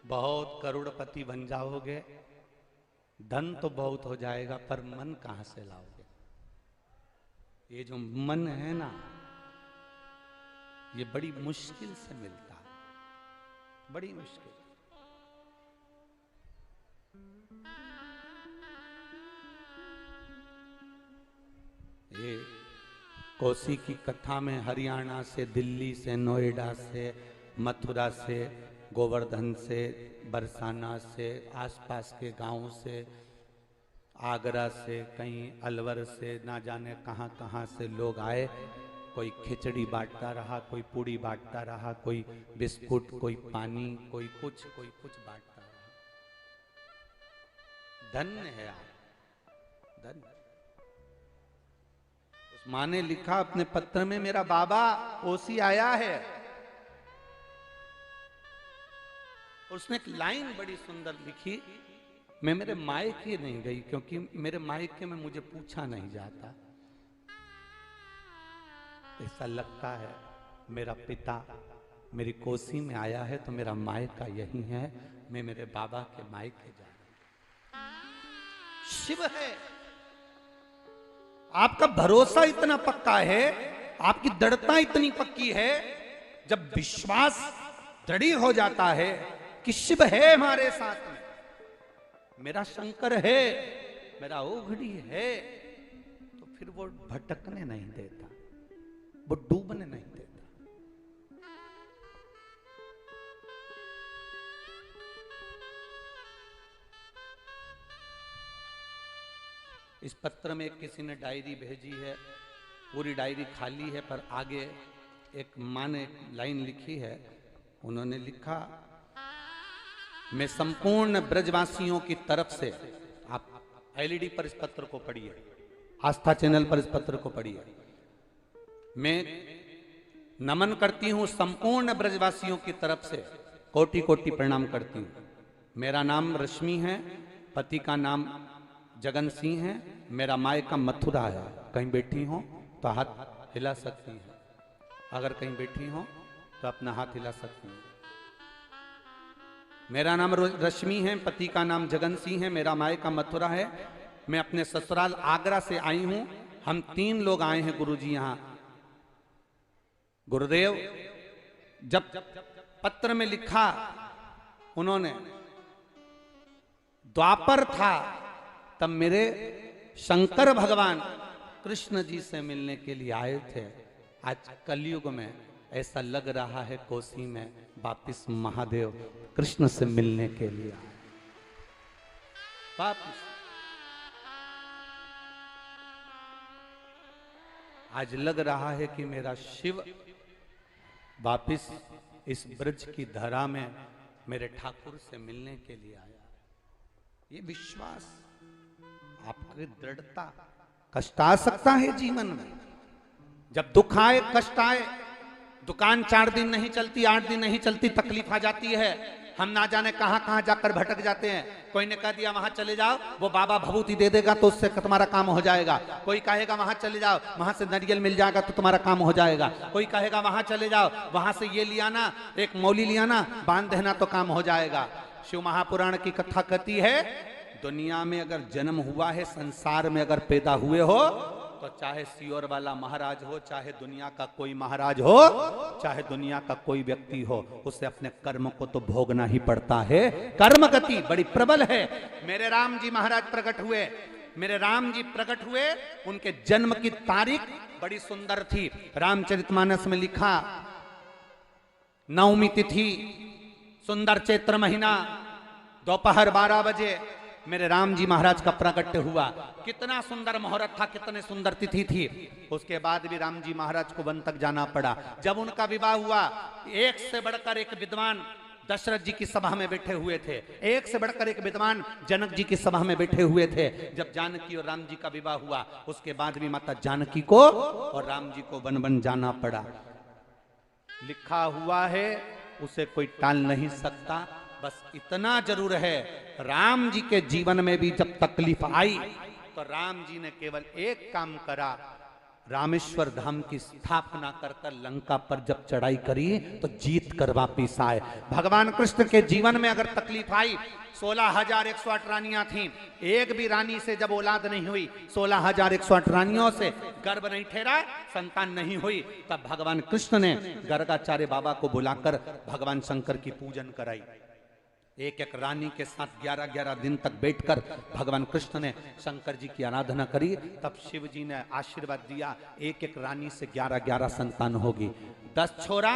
बहुत करोड़पति बन जाओगे, धन तो बहुत हो जाएगा, पर मन कहां से लाओगे? ये जो मन है ना, ये बड़ी मुश्किल से मिलता है, बड़ी मुश्किल। ये कोसी की कथा में हरियाणा से, दिल्ली से, नोएडा से, मथुरा से, गोवर्धन से, बरसाना से, आसपास के गांवों से आगरा से, कहीं अलवर से, ना जाने कहाँ कहाँ से लोग आए। कोई खिचड़ी बांटता रहा, कोई पूड़ी बांटता रहा, कोई बिस्कुट, कोई पानी, कोई कुछ बांटता रहा। धन्य है आप, धन्य। उस माँ ने लिखा अपने पत्र में, मेरा बाबा ओसी आया है। उसने एक लाइन बड़ी सुंदर लिखी, मैं मेरे मायके नहीं गई क्योंकि मेरे मायके में मुझे पूछा नहीं जाता। ऐसा लगता है मेरा पिता मेरी कोसी में आया है तो मेरा मायका यही है, मैं मेरे बाबा के मायके जा रहा हूं। शिव है। आपका भरोसा इतना पक्का है, आपकी दृढ़ता इतनी पक्की है, जब विश्वास दृढ़ हो जाता है कि शिव है हमारे साथ में, मेरा शंकर है, मेरा ओघड़ी है, तो फिर वो भटकने नहीं देता, वो डूबने नहीं देता। इस पत्र में किसी ने डायरी भेजी है, पूरी डायरी खाली है, पर आगे एक माँ ने लाइन लिखी है। उन्होंने लिखा, मैं संपूर्ण ब्रजवासियों की तरफ से, आप एलईडी पर इस पत्र को पढ़िए, आस्था चैनल पर इस पत्र को पढ़िए, मैं नमन करती हूं संपूर्ण ब्रजवासियों की तरफ से, कोटि कोटि प्रणाम करती हूं। मेरा नाम रश्मि है, पति का नाम जगन सिंह है, मेरा मायका मथुरा है। कहीं बैठी हो तो हाथ हिला सकती है, अगर कहीं बैठी हो तो अपना हाथ हिला सकती है। मेरा नाम रश्मि है, पति का नाम जगन सिंह है, मेरा मायका मथुरा है, मैं अपने ससुराल आगरा से आई हूं। हम 3 लोग आए हैं गुरुजी यहां। गुरुदेव, जब पत्र में लिखा उन्होंने द्वापर था, तब मेरे शंकर भगवान कृष्ण जी से मिलने के लिए आए थे। आज कलयुग में ऐसा लग रहा है कोसी में वापिस महादेव कृष्ण से मिलने के लिए आए वापिस। आज लग रहा है कि मेरा शिव वापिस इस ब्रज की धरा में मेरे ठाकुर से मिलने के लिए आया। ये विश्वास, आपकी दृढ़ता। कष्ट आ सकता है जीवन में, जब दुख आए, कष्ट आए, दुकान 4 दिन नहीं चलती, 8 दिन नहीं चलती, तकलीफ आ जाती है, हम ना जाने कहां कहां जाकर भटक जाते हैं। कोई ने कह दिया वहां चले जाओ, वो बाबा भभूति दे देगा तो उससे तुम्हारा काम हो जाएगा। कोई कहेगा वहां चले जाओ, वहां से नारियल मिल जाएगा तो तुम्हारा काम हो जाएगा। कोई कहेगा वहां चले जाओ, वहां से ये लिया ना, एक मौली लिया ना, बांध देना तो काम हो जाएगा। शिव महापुराण की कथा कहती है, दुनिया में अगर जन्म हुआ है, संसार में अगर पैदा हुए हो, तो चाहे सियोर वाला महाराज हो, चाहे दुनिया का कोई महाराज हो, चाहे दुनिया का कोई व्यक्ति हो, उसे अपने कर्म को तो भोगना ही पड़ता है। कर्म गति बड़ी प्रबल है। मेरे राम जी महाराज प्रकट हुए, मेरे राम जी प्रकट हुए, उनके जन्म की तारीख बड़ी सुंदर थी। रामचरितमानस में लिखा, नवमी तिथि, सुंदर चैत्र महीना, दोपहर 12 बजे मेरे राम जी महाराज का प्राकट्य हुआ। कितना सुंदर मुहूर्त था, कितने सुंदर तिथि थी। उसके बाद भी राम जी महाराज को वन तक जाना पड़ा। जब उनका विवाह हुआ, एक से बढ़कर एक विद्वान दशरथ जी की सभा में बैठे हुए थे, एक से बढ़कर एक विद्वान जनक जी की सभा में बैठे हुए थे। जब जानकी और राम जी का विवाह हुआ, उसके बाद भी माता जानकी को और राम जी को वन वन जाना पड़ा। लिखा हुआ है, उसे कोई टाल नहीं सकता। बस इतना जरूर है, राम जी के जीवन में भी जब तकलीफ आई तो राम जी ने केवल एक काम करा, रामेश्वर धाम की स्थापना कर कर लंका पर जब चढ़ाई करी तो जीत कर वापिस आए। भगवान कृष्ण के जीवन में अगर तकलीफ आई, 16,108 रानियां थीं, एक भी रानी से जब औलाद नहीं हुई, 16,108 रानियों से गर्भ नहीं ठहरा, संतान नहीं हुई, तब भगवान कृष्ण ने गर्गाचार्य बाबा को बुलाकर भगवान शंकर की पूजन कराई। एक एक रानी के साथ 11-11 दिन तक बैठकर भगवान कृष्ण ने शंकर जी की आराधना करी। तब शिव जी ने आशीर्वाद दिया, एक एक रानी से 11-11 संतान होगी। 10 छोरा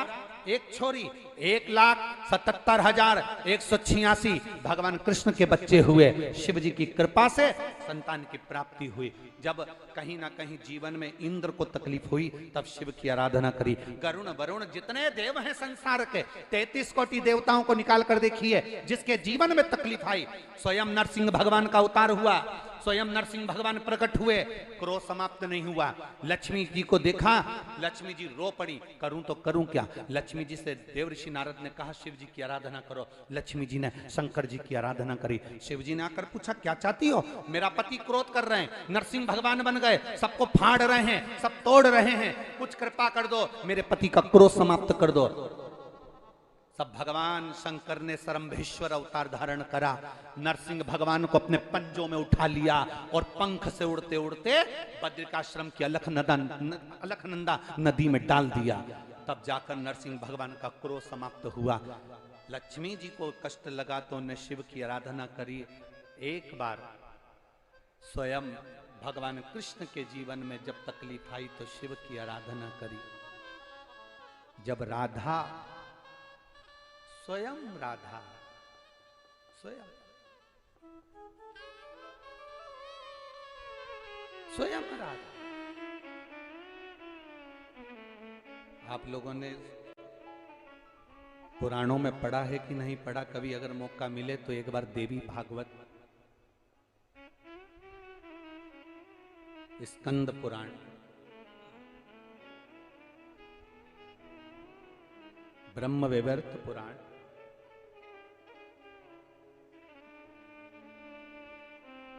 एक छोरी, 1,77,186 भगवान कृष्ण के बच्चे हुए। शिव जी की कृपा से संतान की प्राप्ति हुई। जब कहीं ना कहीं जीवन में इंद्र को तकलीफ हुई, तब शिव की आराधना करी। गरुण वरुण जितने देव हैं संसार के, 33 कोटि देवताओं को निकाल कर देखिए, जिसके जीवन में तकलीफ आई, स्वयं नरसिंह भगवान का अवतार हुआ, स्वयं नरसिंह भगवान प्रकट हुए, क्रोध समाप्त नहीं हुआ। लक्ष्मी जी को देखा, लक्ष्मी जी रो पड़ी, करूं तो करूं क्या। लक्ष्मी जी से देवऋषि नारद ने कहा शिव जी की आराधना करो। लक्ष्मी जी ने शंकर जी की आराधना करी। शिव जी ने आकर पूछा क्या चाहती हो। मेरा पति क्रोध कर रहे हैं, नरसिंह भगवान बन गए, सबको फाड़ रहे हैं, सब तोड़ रहे हैं, कुछ कृपा कर दो, मेरे पति का क्रोध समाप्त कर दो। तब भगवान शंकर ने सरम्भेश्वर अवतार धारण करा, नरसिंह भगवान को अपने पंजों में उठा लिया और पंख से उड़ते उड़ते बद्रिकाश्रम की अलखनंदा नदी में डाल दिया। तब जाकर नरसिंह भगवान का क्रोध समाप्त हुआ। लक्ष्मी जी को कष्ट लगा तो उन्हें शिव की आराधना करी। एक बार स्वयं भगवान कृष्ण के जीवन में जब तकलीफ आई तो शिव की आराधना करी। जब राधा, स्वयं राधा, स्वयं राधा। आप लोगों ने पुराणों में पढ़ा है कि नहीं पढ़ा, कभी अगर मौका मिले तो एक बार देवी भागवत, स्कंद पुराण, ब्रह्म वैवर्त पुराण,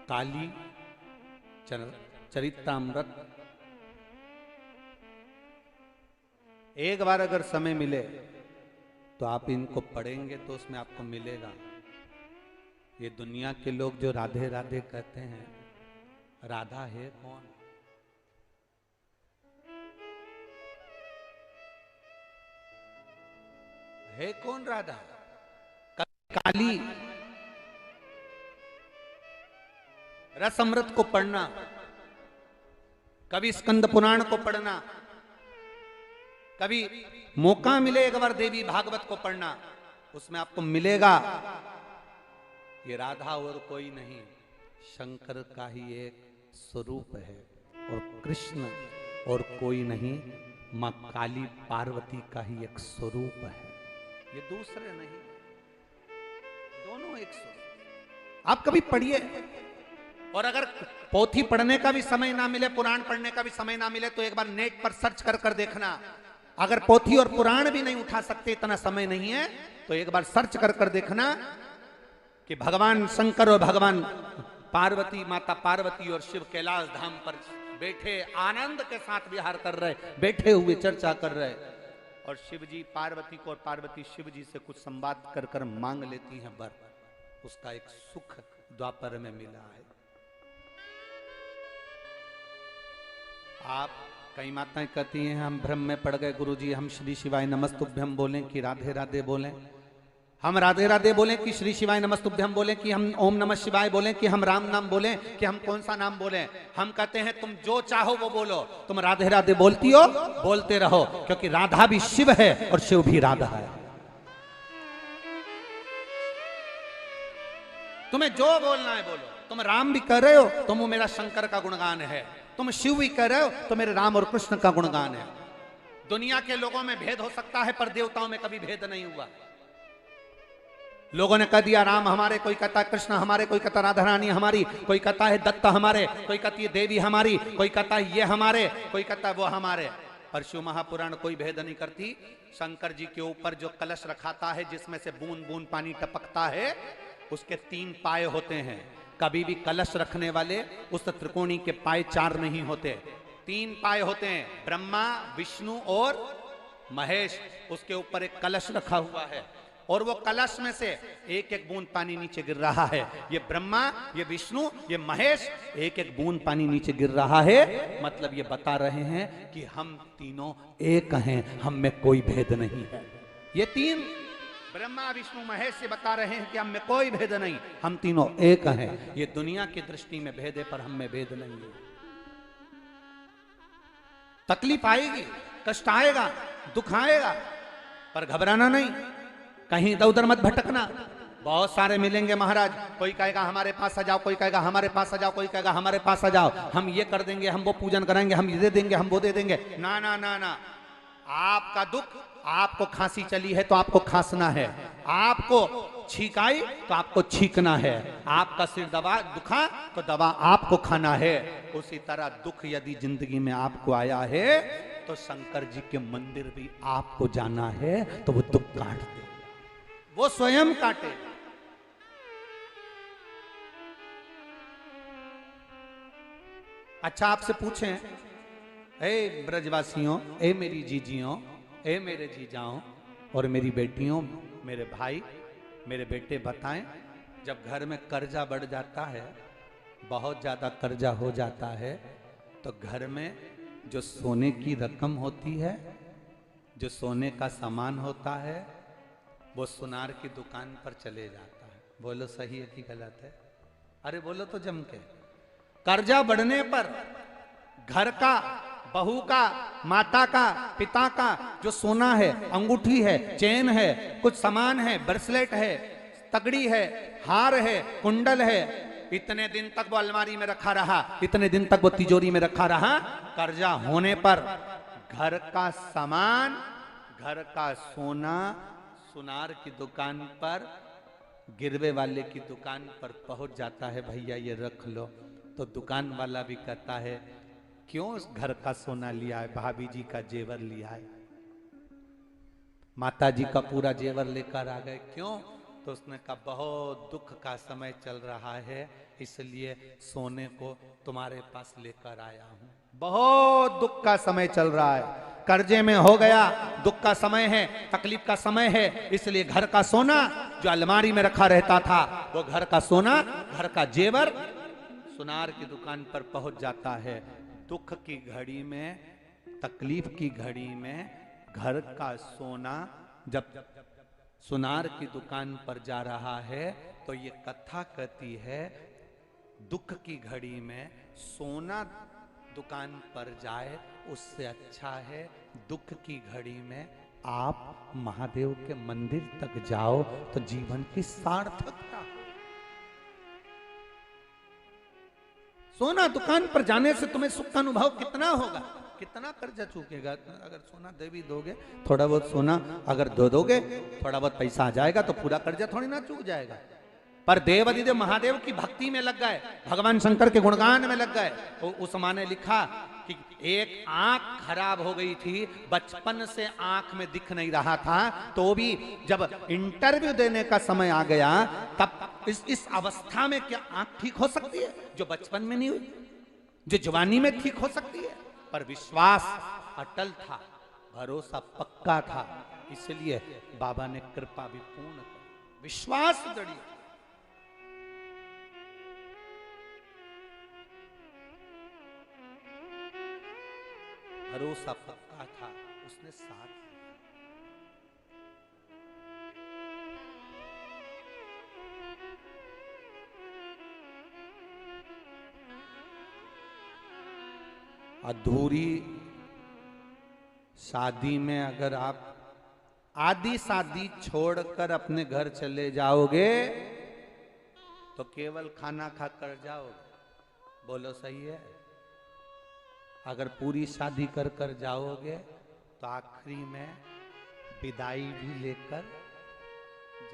काली चरितामृत, एक बार अगर समय मिले तो आप इनको पढ़ेंगे तो उसमें आपको मिलेगा। ये दुनिया के लोग जो राधे राधे कहते हैं, राधा है कौन। है कौन राधा। काली रस अमृत को पढ़ना, कभी स्कंद पुराण को पढ़ना, कभी मौका मिले एक बार देवी भागवत को पढ़ना, उसमें आपको मिलेगा ये राधा और कोई नहीं, शंकर का ही एक स्वरूप है, और कृष्ण और कोई नहीं, मां काली पार्वती का ही एक स्वरूप है, ये दूसरे नहीं, दोनों एक स्वरूप। आप कभी पढ़िए, और अगर पोथी पढ़ने का भी समय ना मिले, पुराण पढ़ने का भी समय ना मिले, तो एक बार नेट पर सर्च कर कर देखना। अगर पोथी और पुराण भी नहीं उठा सकते, इतना समय नहीं है, तो एक बार सर्च कर कर देखना कि भगवान शंकर और भगवान पार्वती, माता पार्वती और शिव कैलाश धाम पर बैठे आनंद के साथ विहार कर रहे, बैठे हुए चर्चा कर रहे, और शिव जी पार्वती को और पार्वती शिव जी से कुछ संवाद कर कर मांग लेती हैं वर। उसका एक सुख द्वापर में मिला है। आप कई माताएं कहती हैं हम भ्रम में पड़ गए गुरुजी, हम श्री शिवाय नमस्तुभ्यम बोलें कि राधे राधे बोलें, हम राधे राधे बोलें कि श्री शिवाय नमस्तुभ्यम बोलें, कि हम ओम नमः शिवाय बोलें, कि हम राम नाम बोलें, कि हम कौन सा नाम बोलें। हम कहते हैं तुम जो चाहो वो बोलो, तुम राधे राधे बोलती हो बोलते रहो, क्योंकि राधा भी शिव है और शिव भी राधा है। तुम्हें जो बोलना है बोलो, तुम राम भी कर रहे हो तो वो मेरा शंकर का गुणगान है, तुम शिव भी कर रहे हो तो मेरे राम और कृष्ण का गुणगान है। दुनिया के लोगों में भेद हो सकता है पर देवताओं में कभी भेद नहीं हुआ। लोगों ने कह दिया राम हमारे, कोई कहता है कृष्ण हमारे, कोई कहता राधा रानी हमारी, कोई कहता है दत्त हमारे, कोई कहती है देवी हमारी, कोई कहता है ये हमारे, कोई कहता है वो हमारे। पर शिव महापुराण कोई भेद नहीं करती। शंकर जी के ऊपर जो कलश रखाता है जिसमें से बूंद बूंद पानी टपकता है, उसके 3 पाए होते हैं। कभी भी कलश रखने वाले उस त्रिकोणी के पाए 4 नहीं होते, 3 पाए होते हैं। ब्रह्मा, विष्णु और महेश, उसके ऊपर एक कलश रखा हुआ है और वो कलश में से एक एक बूंद पानी नीचे गिर रहा है। ये ब्रह्मा, ये विष्णु, ये महेश, एक एक बूंद पानी नीचे गिर रहा है। मतलब ये बता रहे हैं कि हम तीनों एक हैं, हम में कोई भेद नहीं है। ये 3 ब्रह्मा विष्णु महेश से बता रहे हैं कि हम में कोई भेद नहीं, हम तीनों एक हैं। ये दुनिया की दृष्टि में भेद है पर हम में भेद नहीं है। तकलीफ आएगी, कष्ट आएगा, दुख आएगा, पर घबराना नहीं, कहीं इधर उधर मत भटकना। बहुत सारे मिलेंगे महाराज, कोई कहेगा हमारे पास आ जाओ, कोई कहेगा हमारे पास आ जाओ, कोई कहेगा हमारे पास आ जाओ, हम ये कर देंगे, हम वो पूजन कराएंगे, हम ये देंगे, हम वो दे देंगे। ना ना ना ना, आपका दुख, आपको खांसी चली है तो आपको खांसना है, आपको छींक आई तो आपको छींकना है, आपका सिर दबा दुखा तो दवा आपको खाना है। उसी तरह दुख यदि जिंदगी में आपको आया है तो शंकर जी के मंदिर भी आपको जाना है, तो वो दुख काट दे, वो स्वयं काटे। अच्छा आपसे पूछें, ए ब्रजवासियों, ए मेरी जीजियों, ए मेरे जीजाओं और मेरी बेटियों, मेरे भाई, मेरे बेटे, बताएं जब घर में कर्जा बढ़ जाता है, बहुत ज्यादा कर्जा हो जाता है, तो घर में जो सोने की रकम होती है, जो सोने का सामान होता है, वो सुनार की दुकान पर चले जाता है। बोलो सही है कि गलत है? अरे बोलो तो जम के। कर्जा बढ़ने पर घर का, बहू का, माता का, पिता का जो सोना है, अंगूठी है, चेन है, कुछ सामान है, ब्रेसलेट है, तगड़ी है, हार है, कुंडल है, इतने दिन तक वो अलमारी में रखा रहा, इतने दिन तक वो तिजोरी में रखा रहा। कर्जा होने पर घर का सामान, घर का सोना सुनार की दुकान पर, गिरवे वाले की दुकान पर पहुंच जाता है, भैया ये रख लो। तो दुकान वाला भी कहता है क्यों घर का सोना लिया है, भाभी जी का जेवर लिया है, माता जी का पूरा जेवर लेकर आ गए, क्यों? तो उसने कहा बहुत दुख का समय चल रहा है, इसलिए सोने को तुम्हारे पास लेकर आया हूं। बहुत दुख का समय चल रहा है, कर्जे में हो गया, दुख का समय है, तकलीफ का समय है, इसलिए घर का सोना जो अलमारी में रखा रहता था, वो घर का सोना, घर का जेवर सुनार की दुकान पर पहुंच जाता है। दुख की घड़ी में, तकलीफ की घड़ी में घर का सोना जब सुनार की दुकान पर जा रहा है, तो ये कथा कहती है दुख की घड़ी में सोना दुकान पर जाए उससे अच्छा है दुख की घड़ी में आप महादेव के मंदिर तक जाओ, तो जीवन की सार्थकता। सोना दुकान पर जाने से तुम्हें सुख का अनुभव कितना होगा, कितना कर्जा चूकेगा। अगर सोना दे भी दोगे, थोड़ा बहुत सोना अगर दे दोगे, थोड़ा बहुत पैसा आ जाएगा, तो पूरा कर्जा थोड़ी ना चूक जाएगा। पर देव अधिदेव महादेव की भक्ति में लग गए, भगवान शंकर के गुणगान में लग गए। तो उस माँ ने लिखा कि एक आंख खराब हो गई थी, बचपन से आंख में दिख नहीं रहा था, तो भी जब इंटरव्यू देने का समय आ गया, तब इस अवस्था में क्या आंख ठीक हो सकती है जो बचपन में नहीं हुई, जो जवानी में ठीक हो सकती है? पर विश्वास अटल था, भरोसा पक्का था, इसलिए बाबा ने कृपा भी पूर्ण की, विश्वास दृढ़, भरोसा पक्का था, उसने साथ अधूरी शादी में अगर आप आधी शादी छोड़कर अपने घर चले जाओगे तो केवल खाना खाकर जाओगे। बोलो सही है? अगर पूरी शादी कर कर जाओगे तो आखिरी में विदाई भी लेकर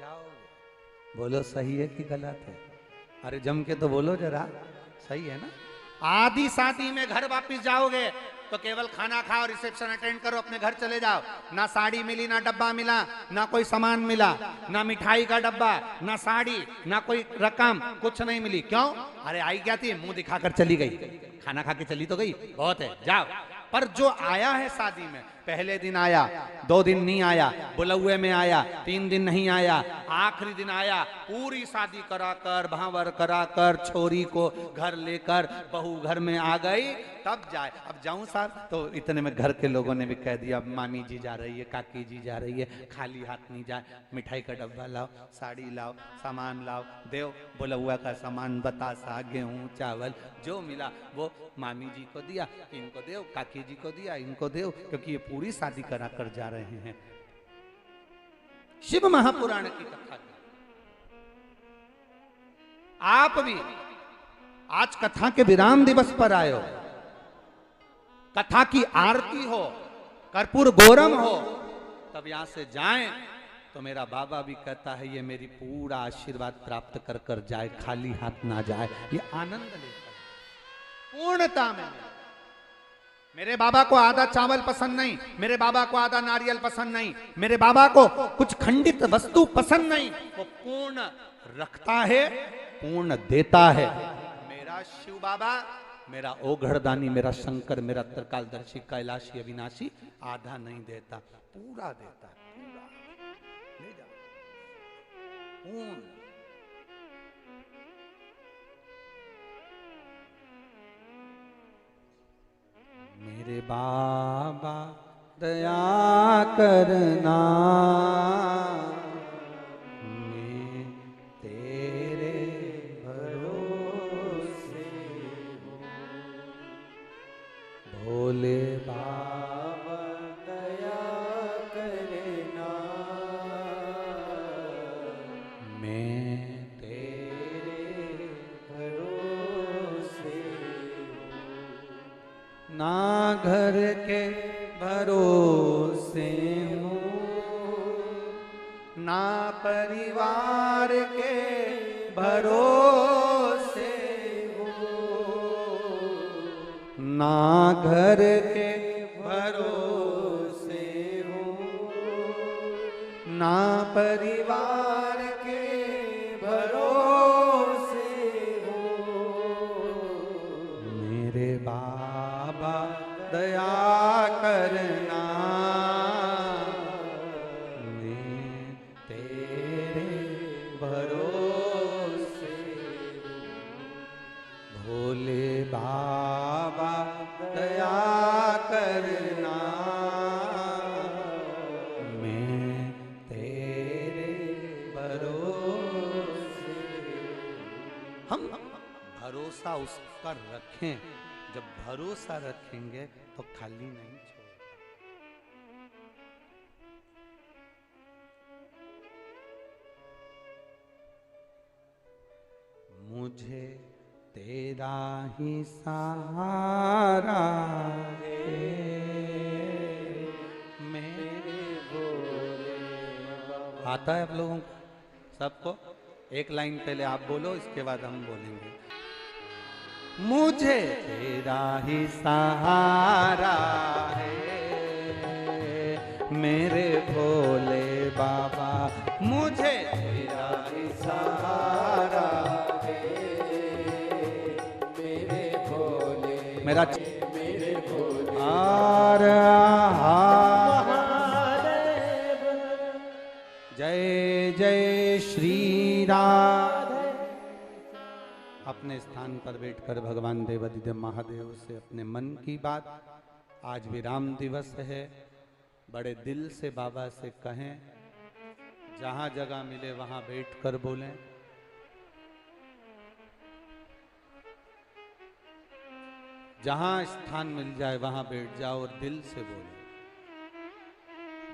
जाओगे। बोलो सही है कि गलत है? अरे जम के तो बोलो जरा, सही है ना? आधी शादी में घर वापस जाओगे तो केवल खाना खाओ, रिसेप्शन अटेंड करो, अपने घर चले जाओ। ना साड़ी मिली, ना डब्बा मिला, ना कोई सामान मिला, ना मिठाई का डब्बा, ना साड़ी, ना कोई रकम, कुछ नहीं मिली। क्यों? अरे आई क्या थी, मुंह दिखाकर चली गई, खाना खा के चली तो गई, बहुत है, जाओ। पर जो आया है शादी में, पहले दिन आया, 2 दिन नहीं आया, बुलौए में आया, 3 दिन नहीं आया, आखिरी दिन आया, पूरी शादी कराकर, भावर कराकर, छोरी को घर लेकर बहू घर में आ गई, तब जाए। अब जाऊं साहब, तो इतने में घर के लोगों ने भी कह दिया मामी जी जा रही है, काकी जी जा रही है, खाली हाथ नहीं जाए, मिठाई का डब्बा लाओ, साड़ी लाओ, सामान लाओ, देव बुलौआ का सामान, बतासा, गेहूं, चावल, जो मिला वो मामी जी को दिया, इनको देव, काकी जी को दिया, इनको देव, क्योंकि ये पूरी शादी करा कर जा रहे हैं। शिव महापुराण की कथा की। आप भी आज कथा के विराम दिवस पर आए हो, कथा की आरती हो, कर्पूर गौरम हो, तब यहां से जाएं तो मेरा बाबा भी कहता है ये मेरी पूरा आशीर्वाद प्राप्त कर कर जाए, खाली हाथ ना जाए। ये आनंद लेकर पूर्णता में। मेरे बाबा को आधा चावल पसंद नहीं, मेरे बाबा को आधा नारियल पसंद नहीं, मेरे बाबा को कुछ खंडित वस्तु पसंद नहीं, वो पूर्ण रखता है, पूर्ण देता है। मेरा शिव बाबा, मेरा ओघड़दानी, मेरा शंकर, मेरा त्रिकालदर्शी कैलाशी अविनाशी आधा नहीं देता, पूरा देता है। पूरा ले जाओ पूर्ण। मेरे बाबा दया करना, मैं तेरे भरोसे हूँ। भोले बाबा दया करना, मैं तेरे भरोसे ना घर के भरोसे हूँ, ना परिवार के भरोसे हूँ, ना घर के भरोसे हूँ, ना परिवार के भरोसे हूँ। मेरे बाबा दया करना, मैं तेरे भरोसे हूँ। भोले बाबा दया करना, मैं तेरे भरोसे। हम भरोसा उस पर रखें, जब भरोसा रखेंगे तो खाली नहीं छोड़ेगा। मुझे तेरा ही सहारा है, मेरे भोले बाबा। आता है आप लोगों को सबको? एक लाइन पहले आप बोलो, इसके बाद हम बोलेंगे। मुझे तेरा ही सहारा है, मेरे भोले बाबा, मुझे तेरा ही सहारा है, मेरे भोले मेरा मेरे भोले आर महादेव। जय जय श्री राम। अपने स्थान पर बैठकर भगवान देवादिदेव महादेव से अपने मन की बात, आज विराम दिवस है, बड़े दिल से बाबा से कहें, जहां जगह मिले वहां बैठकर बोलें। जहां स्थान मिल जाए वहां बैठ जाओ और दिल से बोलो,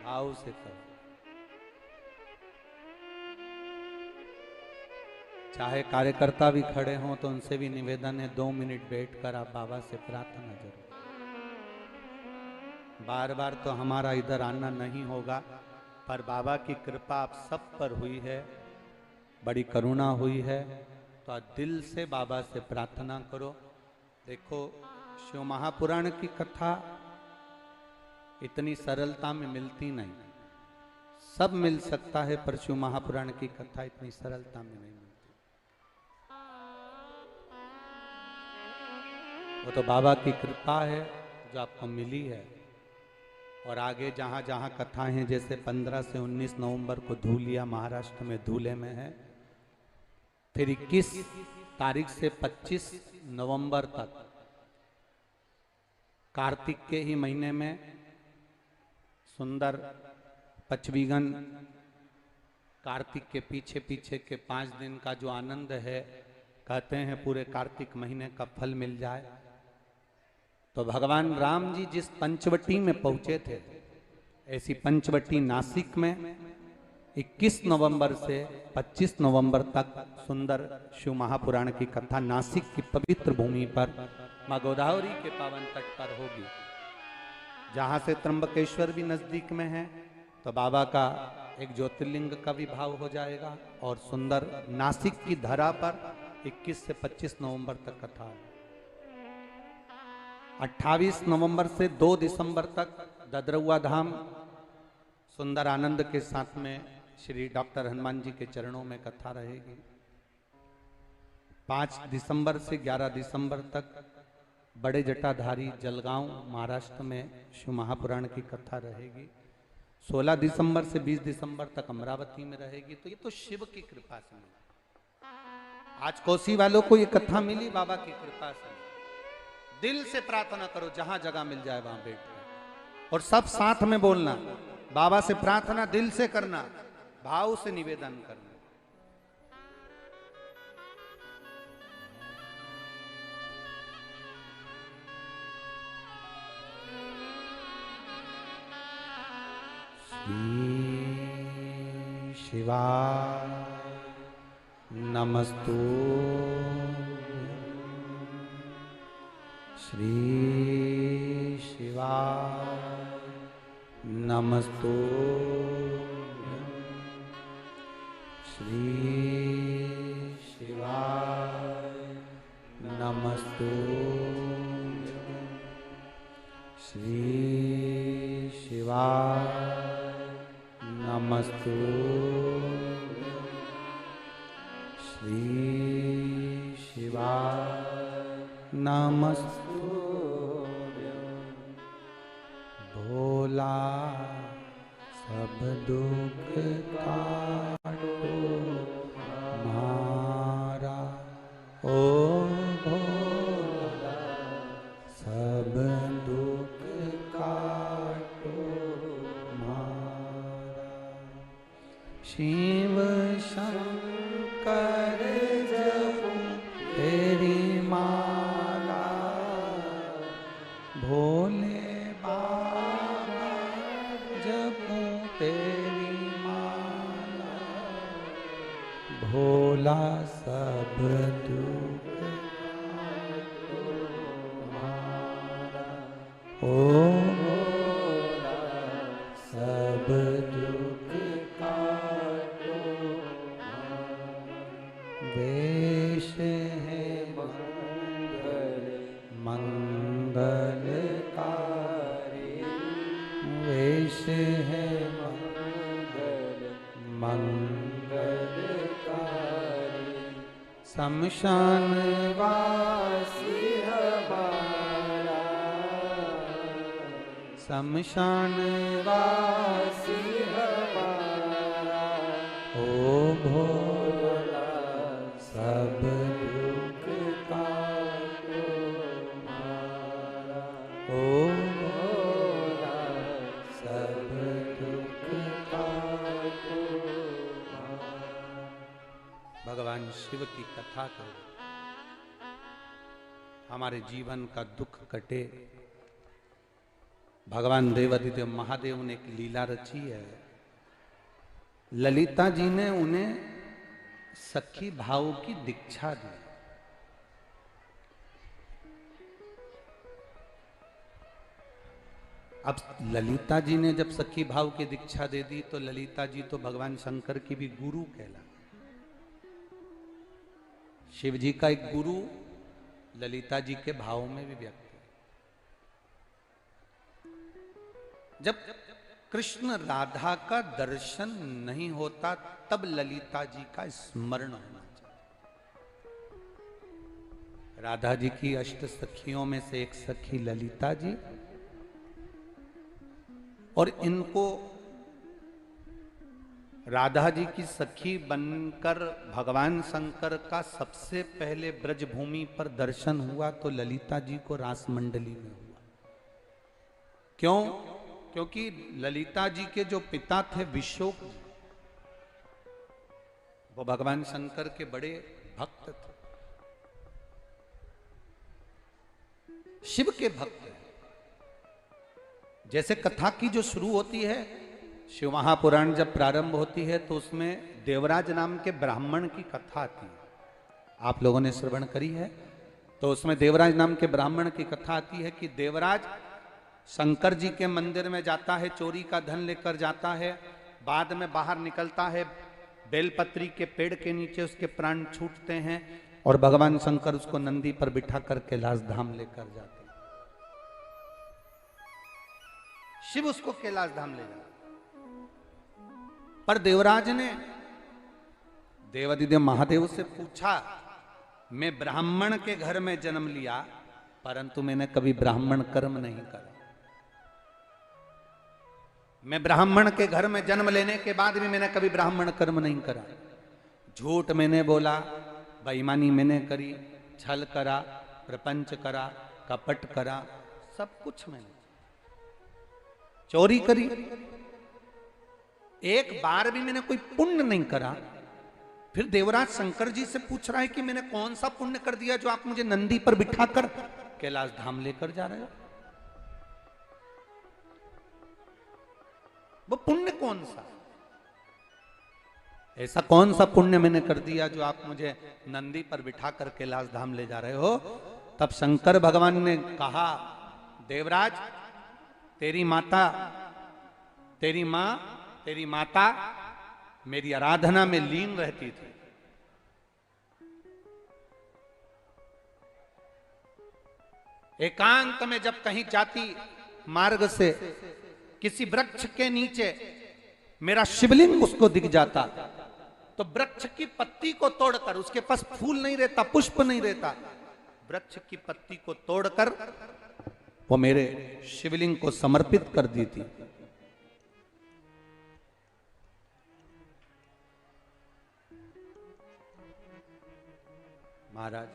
भाव से करो। चाहे कार्यकर्ता भी खड़े हों तो उनसे भी निवेदन है, 2 मिनट बैठकर आप बाबा से प्रार्थना जरूर। बार बार तो हमारा इधर आना नहीं होगा, पर बाबा की कृपा आप सब पर हुई है, बड़ी करुणा हुई है, तो आज दिल से बाबा से प्रार्थना करो। देखो, शिव महापुराण की कथा इतनी सरलता में मिलती नहीं, सब मिल सकता है, पर शिव महापुराण की कथा इतनी सरलता में नहीं मिलती। वो तो बाबा की कृपा है जो आपको मिली है। और आगे जहाँ जहाँ कथाएं हैं, जैसे 15 से 19 नवंबर को धूलिया महाराष्ट्र में धूले में है, फिर 21 तारीख से 25 नवंबर तक कार्तिक के ही महीने में सुंदर पचवीगन कार्तिक के पीछे पीछे के 5 दिन का जो आनंद है, कहते हैं पूरे कार्तिक महीने का फल मिल जाए। तो भगवान राम जी जिस पंचवटी में पहुंचे थे, ऐसी पंचवटी नासिक में 21 नवंबर से 25 नवंबर तक सुंदर शिव महापुराण की कथा नासिक की पवित्र भूमि पर मां गोदावरी के पावन तट पर होगी। जहां से त्र्यंबकेश्वर भी नजदीक में है, तो बाबा का एक ज्योतिर्लिंग का भी भाव हो जाएगा। और सुंदर नासिक की धरा पर 21 से 25 नवंबर तक कथा है। 28 नवंबर से 2 दिसंबर तक ददरुआ धाम सुंदर आनंद के साथ में श्री डॉक्टर हनुमान जी के चरणों में कथा रहेगी। 5 दिसंबर से 11 दिसंबर तक बड़े जटाधारी जलगांव महाराष्ट्र में शिव महापुराण की कथा रहेगी। 16 दिसंबर से 20 दिसंबर तक अमरावती में रहेगी। तो ये तो शिव की कृपा से मिली। आज कोसी वालों को ये कथा मिली बाबा की कृपा से। दिल से प्रार्थना करो, जहां जगह मिल जाए वहां बैठ कर, और सब साथ में बोलना। बाबा से प्रार्थना दिल से करना, भाव से निवेदन करना। श्री शिवाय नमस्तु, श्री शिवाय नमस्तु, श्री शिवाय नमस्तु, श्री शिवाय नमस्तु, श्री शिवाय नमस्तु। भोला सब दुख काटो हमारा, ओ भोला सब दुख काटो हमारा। शिव शंकर जपो तेरी माला, भोले बाबा जपो तेरी माला, भोला सब दुख काटो हमारा, ओ भोला सब दुख काटो हमारा। वेश है मंगलकारी, वेश है मंगलकारी, शमशान वासी हमारा, शमशान वासी हमारा, ओ भोला सब दुख काटो हमारा, ओ भोला सब दुख काटो हमारा। भगवान शिव की कथा करो, हमारे जीवन का दुख कटे। भगवान देवादिदेव महादेव ने एक लीला रची है। ललिता जी ने उन्हें सखी भाव की दीक्षा दी। अब ललिता जी ने जब सखी भाव की दीक्षा दे दी, तो ललिता जी तो भगवान शंकर की भी गुरु कहला। शिव जी का एक गुरु ललिता जी के भाव में भी व्यक्त है। जब कृष्ण राधा का दर्शन नहीं होता, तब ललिता जी का स्मरण होना चाहिए। राधा जी की अष्ट सखियों में से एक सखी ललिता जी, और इनको राधा जी की सखी बनकर भगवान शंकर का सबसे पहले ब्रजभूमि पर दर्शन हुआ तो ललिता जी को रास मंडली में हुआ। क्यों? क्योंकि ललिता जी के जो पिता थे विशोक जी, वो भगवान शंकर के बड़े भक्त थे, शिव के भक्त हैं। जैसे कथा की जो शुरू होती है शिव महापुराण जब प्रारंभ होती है तो उसमें देवराज नाम के ब्राह्मण की कथा आती है। आप लोगों ने श्रवण करी है। तो उसमें देवराज नाम के ब्राह्मण की कथा आती है कि देवराज शंकर जी के मंदिर में जाता है, चोरी का धन लेकर जाता है, बाद में बाहर निकलता है, बेलपत्री के पेड़ के नीचे उसके प्राण छूटते हैं और भगवान शंकर उसको नंदी पर बिठा कर कैलाश धाम लेकर जाते हैं। शिव उसको कैलाश धाम ले जाते। पर देवराज ने देवादिदेव महादेव से पूछा, मैं ब्राह्मण के घर में जन्म लिया परंतु मैंने कभी ब्राह्मण कर्म नहीं करा। मैं ब्राह्मण के घर में जन्म लेने के बाद भी मैंने कभी ब्राह्मण कर्म नहीं करा। झूठ मैंने बोला, बेईमानी मैंने करी, छल करा, प्रपंच करा, कपट करा, सब कुछ मैंने, चोरी करी, एक बार भी मैंने कोई पुण्य नहीं करा। फिर देवराज शंकर जी से पूछ रहा है कि मैंने कौन सा पुण्य कर दिया जो आप मुझे नंदी पर बिठाकर कैलाश धाम लेकर जा रहे हो? वो पुण्य कौन सा, ऐसा कौन सा पुण्य मैंने कर दिया जो आप मुझे नंदी पर बिठाकर कैलाश धाम ले जा रहे हो? तब शंकर भगवान ने कहा, देवराज तेरी माता, तेरी मां, तेरी माता मेरी आराधना में लीन रहती थी। एकांत में जब कहीं जाती मार्ग से किसी वृक्ष के नीचे मेरा शिवलिंग उसको दिख जाता तो वृक्ष की पत्ती को तोड़कर, उसके पास फूल नहीं रहता, पुष्प नहीं रहता, वृक्ष की पत्ती को तोड़कर वो मेरे शिवलिंग को समर्पित कर दी थी। महाराज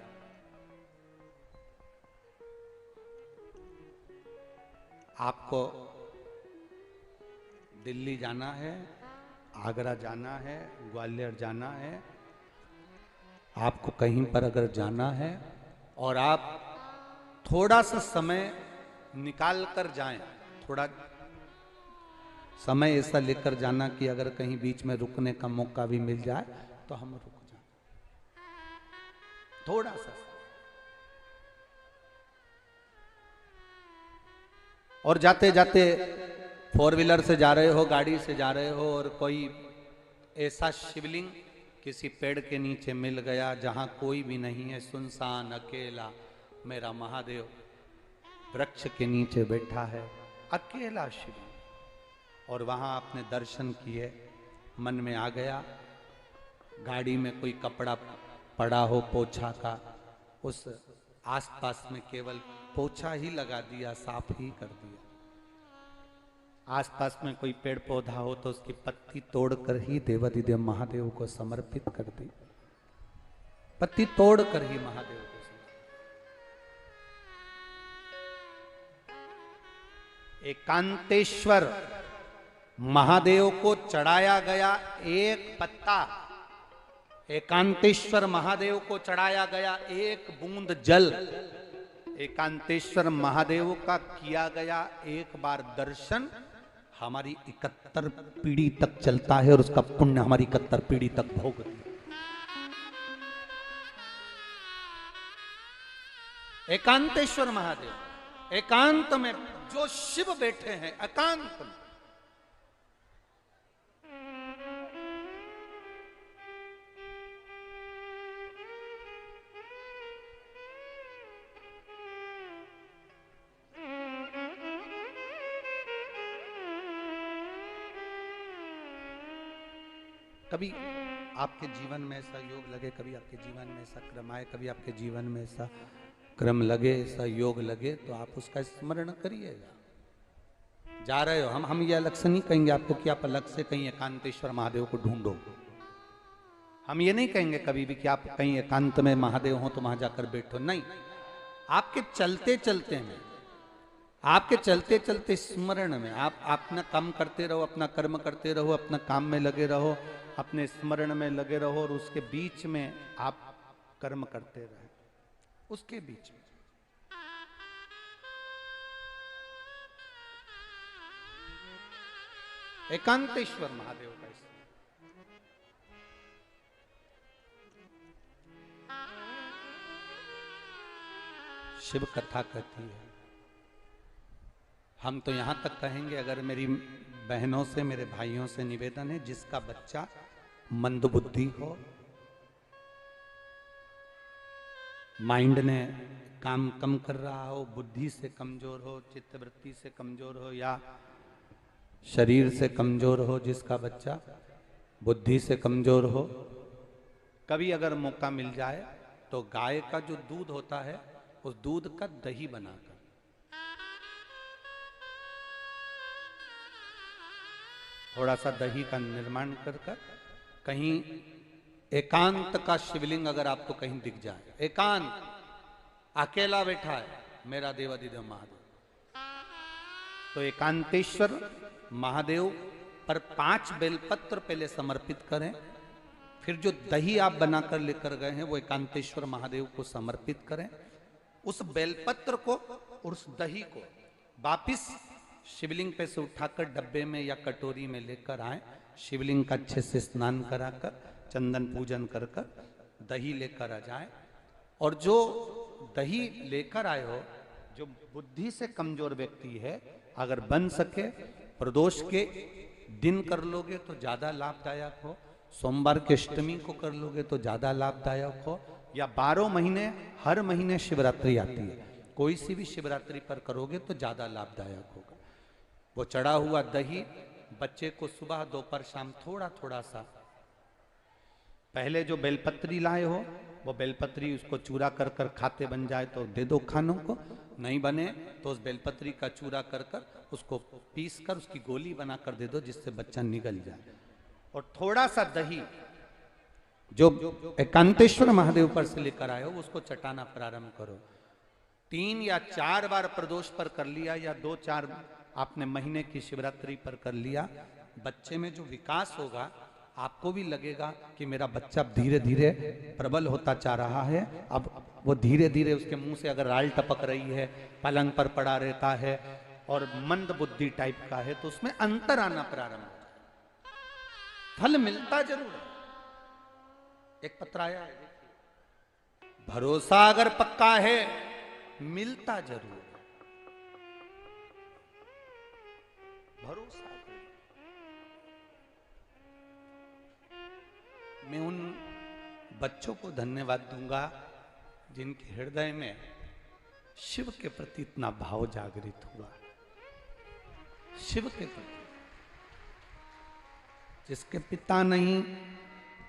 आपको दिल्ली जाना है, आगरा जाना है, ग्वालियर जाना है, आपको कहीं पर अगर जाना है और आप थोड़ा सा समय निकाल कर जाएं, थोड़ा समय ऐसा लेकर जाना कि अगर कहीं बीच में रुकने का मौका भी मिल जाए तो हम रुक जाएं, थोड़ा सा। और जाते जाते फोर व्हीलर से जा रहे हो, गाड़ी से जा रहे हो और कोई ऐसा शिवलिंग किसी पेड़ के नीचे मिल गया जहां कोई भी नहीं है, सुनसान अकेला मेरा महादेव वृक्ष के नीचे बैठा है, अकेला शिवलिंग, और वहां आपने दर्शन किए, मन में आ गया, गाड़ी में कोई कपड़ा पड़ा हो पोछा का, उस आसपास में केवल पोछा ही लगा दिया, साफ ही कर दिया। आसपास में कोई पेड़ पौधा हो तो उसकी पत्ती तोड़कर ही देवादिदेव महादेव को समर्पित कर दी, पत्ती तोड़कर ही महादेव को समर्पित। एकांतेश्वर महादेव को चढ़ाया गया एक पत्ता, एकांतेश्वर महादेव को चढ़ाया गया एक बूंद जल, एकांतेश्वर महादेव का किया गया एक बार दर्शन हमारी 71 पीढ़ी तक चलता है और उसका पुण्य हमारी 71 पीढ़ी तक भोगती है। एकांतेश्वर महादेव, एकांत में जो शिव बैठे हैं, एकांत में, कभी आपके जीवन में ऐसा योग लगे, कभी आपके जीवन में ऐसा क्रम आए, कभी आपके जीवन में ऐसा क्रम लगे, ऐसा योग लगे तो आप उसका स्मरण करिएगा। जा रहे हो, हम ये अलग से नहीं कहेंगे आपको कि आप अलग से कहीं एकांतेश्वर महादेव को ढूंढो, हम ये नहीं कहेंगे कभी भी कि आप कहीं एकांत में महादेव हो तो वहां जाकर बैठो, नहीं। आपके चलते चलते में, आपके चलते चलते स्मरण में आप अपना काम करते रहो, अपना कर्म करते रहो, अपना काम में लगे रहो, अपने स्मरण में लगे रहो और उसके बीच में आप कर्म करते रहे, उसके बीच में एकांतेश्वर महादेव का स्थान। शिव कथा कहती है, हम तो यहां तक कहेंगे, अगर मेरी बहनों से, मेरे भाइयों से निवेदन है, जिसका बच्चा मंदबुद्धि हो, माइंड ने काम कम कर रहा हो, बुद्धि से कमजोर हो, चित्तवृत्ति से कमजोर हो, या शरीर से कमजोर हो, जिसका बच्चा बुद्धि से कमजोर हो, कभी अगर मौका मिल जाए तो गाय का जो दूध होता है, उस दूध का दही बनाकर थोड़ा सा दही का निर्माण कर कहीं एकांत का शिवलिंग अगर आपको कहीं दिख जाए, एकांत अकेला बैठा है मेरा देवाधिदेव महादेव, तो एकांतेश्वर महादेव पर 5 बेलपत्र पहले समर्पित करें, फिर जो दही आप बनाकर लेकर गए हैं वो एकांतेश्वर महादेव को समर्पित करें। उस बेलपत्र को और उस दही को वापिस शिवलिंग पे से उठाकर डब्बे में या कटोरी में लेकर आए, शिवलिंग का अच्छे से स्नान कराकर चंदन पूजन कर दही लेकर आ जाए। और जो दही लेकर आए हो, जो बुद्धि से कमजोर व्यक्ति है, अगर बन सके प्रदोष के दिन कर लोगे तो ज्यादा लाभदायक हो, सोमवार के अष्टमी को कर लोगे तो ज्यादा लाभदायक हो, या 12 महीने हर महीने शिवरात्रि आती है, कोई सी भी शिवरात्रि पर करोगे तो ज्यादा लाभदायक होगा। वो चढ़ा हुआ दही बच्चे को सुबह दोपहर शाम थोड़ा थोड़ा सा, पहले जो बेलपत्री लाए हो वो बेलपत्री उसको चूरा कर कर खाते बन जाए तो दे दो खानों को, नहीं बने तो उस बेलपत्री का चूरा कर कर उसको पीस कर उसकी गोली बनाकर दे दो, जिससे बच्चा निगल जाए। और थोड़ा सा दही जो एकांतेश्वर महादेव पर से लेकर आए हो उसको चटाना प्रारंभ करो। 3 या 4 बार प्रदोष पर कर लिया, या 2-4 आपने महीने की शिवरात्रि पर कर लिया, बच्चे में जो विकास होगा आपको भी लगेगा कि मेरा बच्चा धीरे धीरे प्रबल होता जा रहा है। अब वो धीरे धीरे उसके मुंह से अगर राल टपक रही है, पलंग पर पड़ा रहता है और मंद बुद्धि टाइप का है, तो उसमें अंतर आना प्रारंभ होता है। फल मिलता जरूर है। एक पत्र आया है, भरोसा अगर पक्का है मिलता जरूर है। भरोसा, मैं उन बच्चों को धन्यवाद दूंगा जिनके हृदय में शिव के प्रति इतना भाव जागृत हुआ, शिव के प्रति। जिसके पिता नहीं,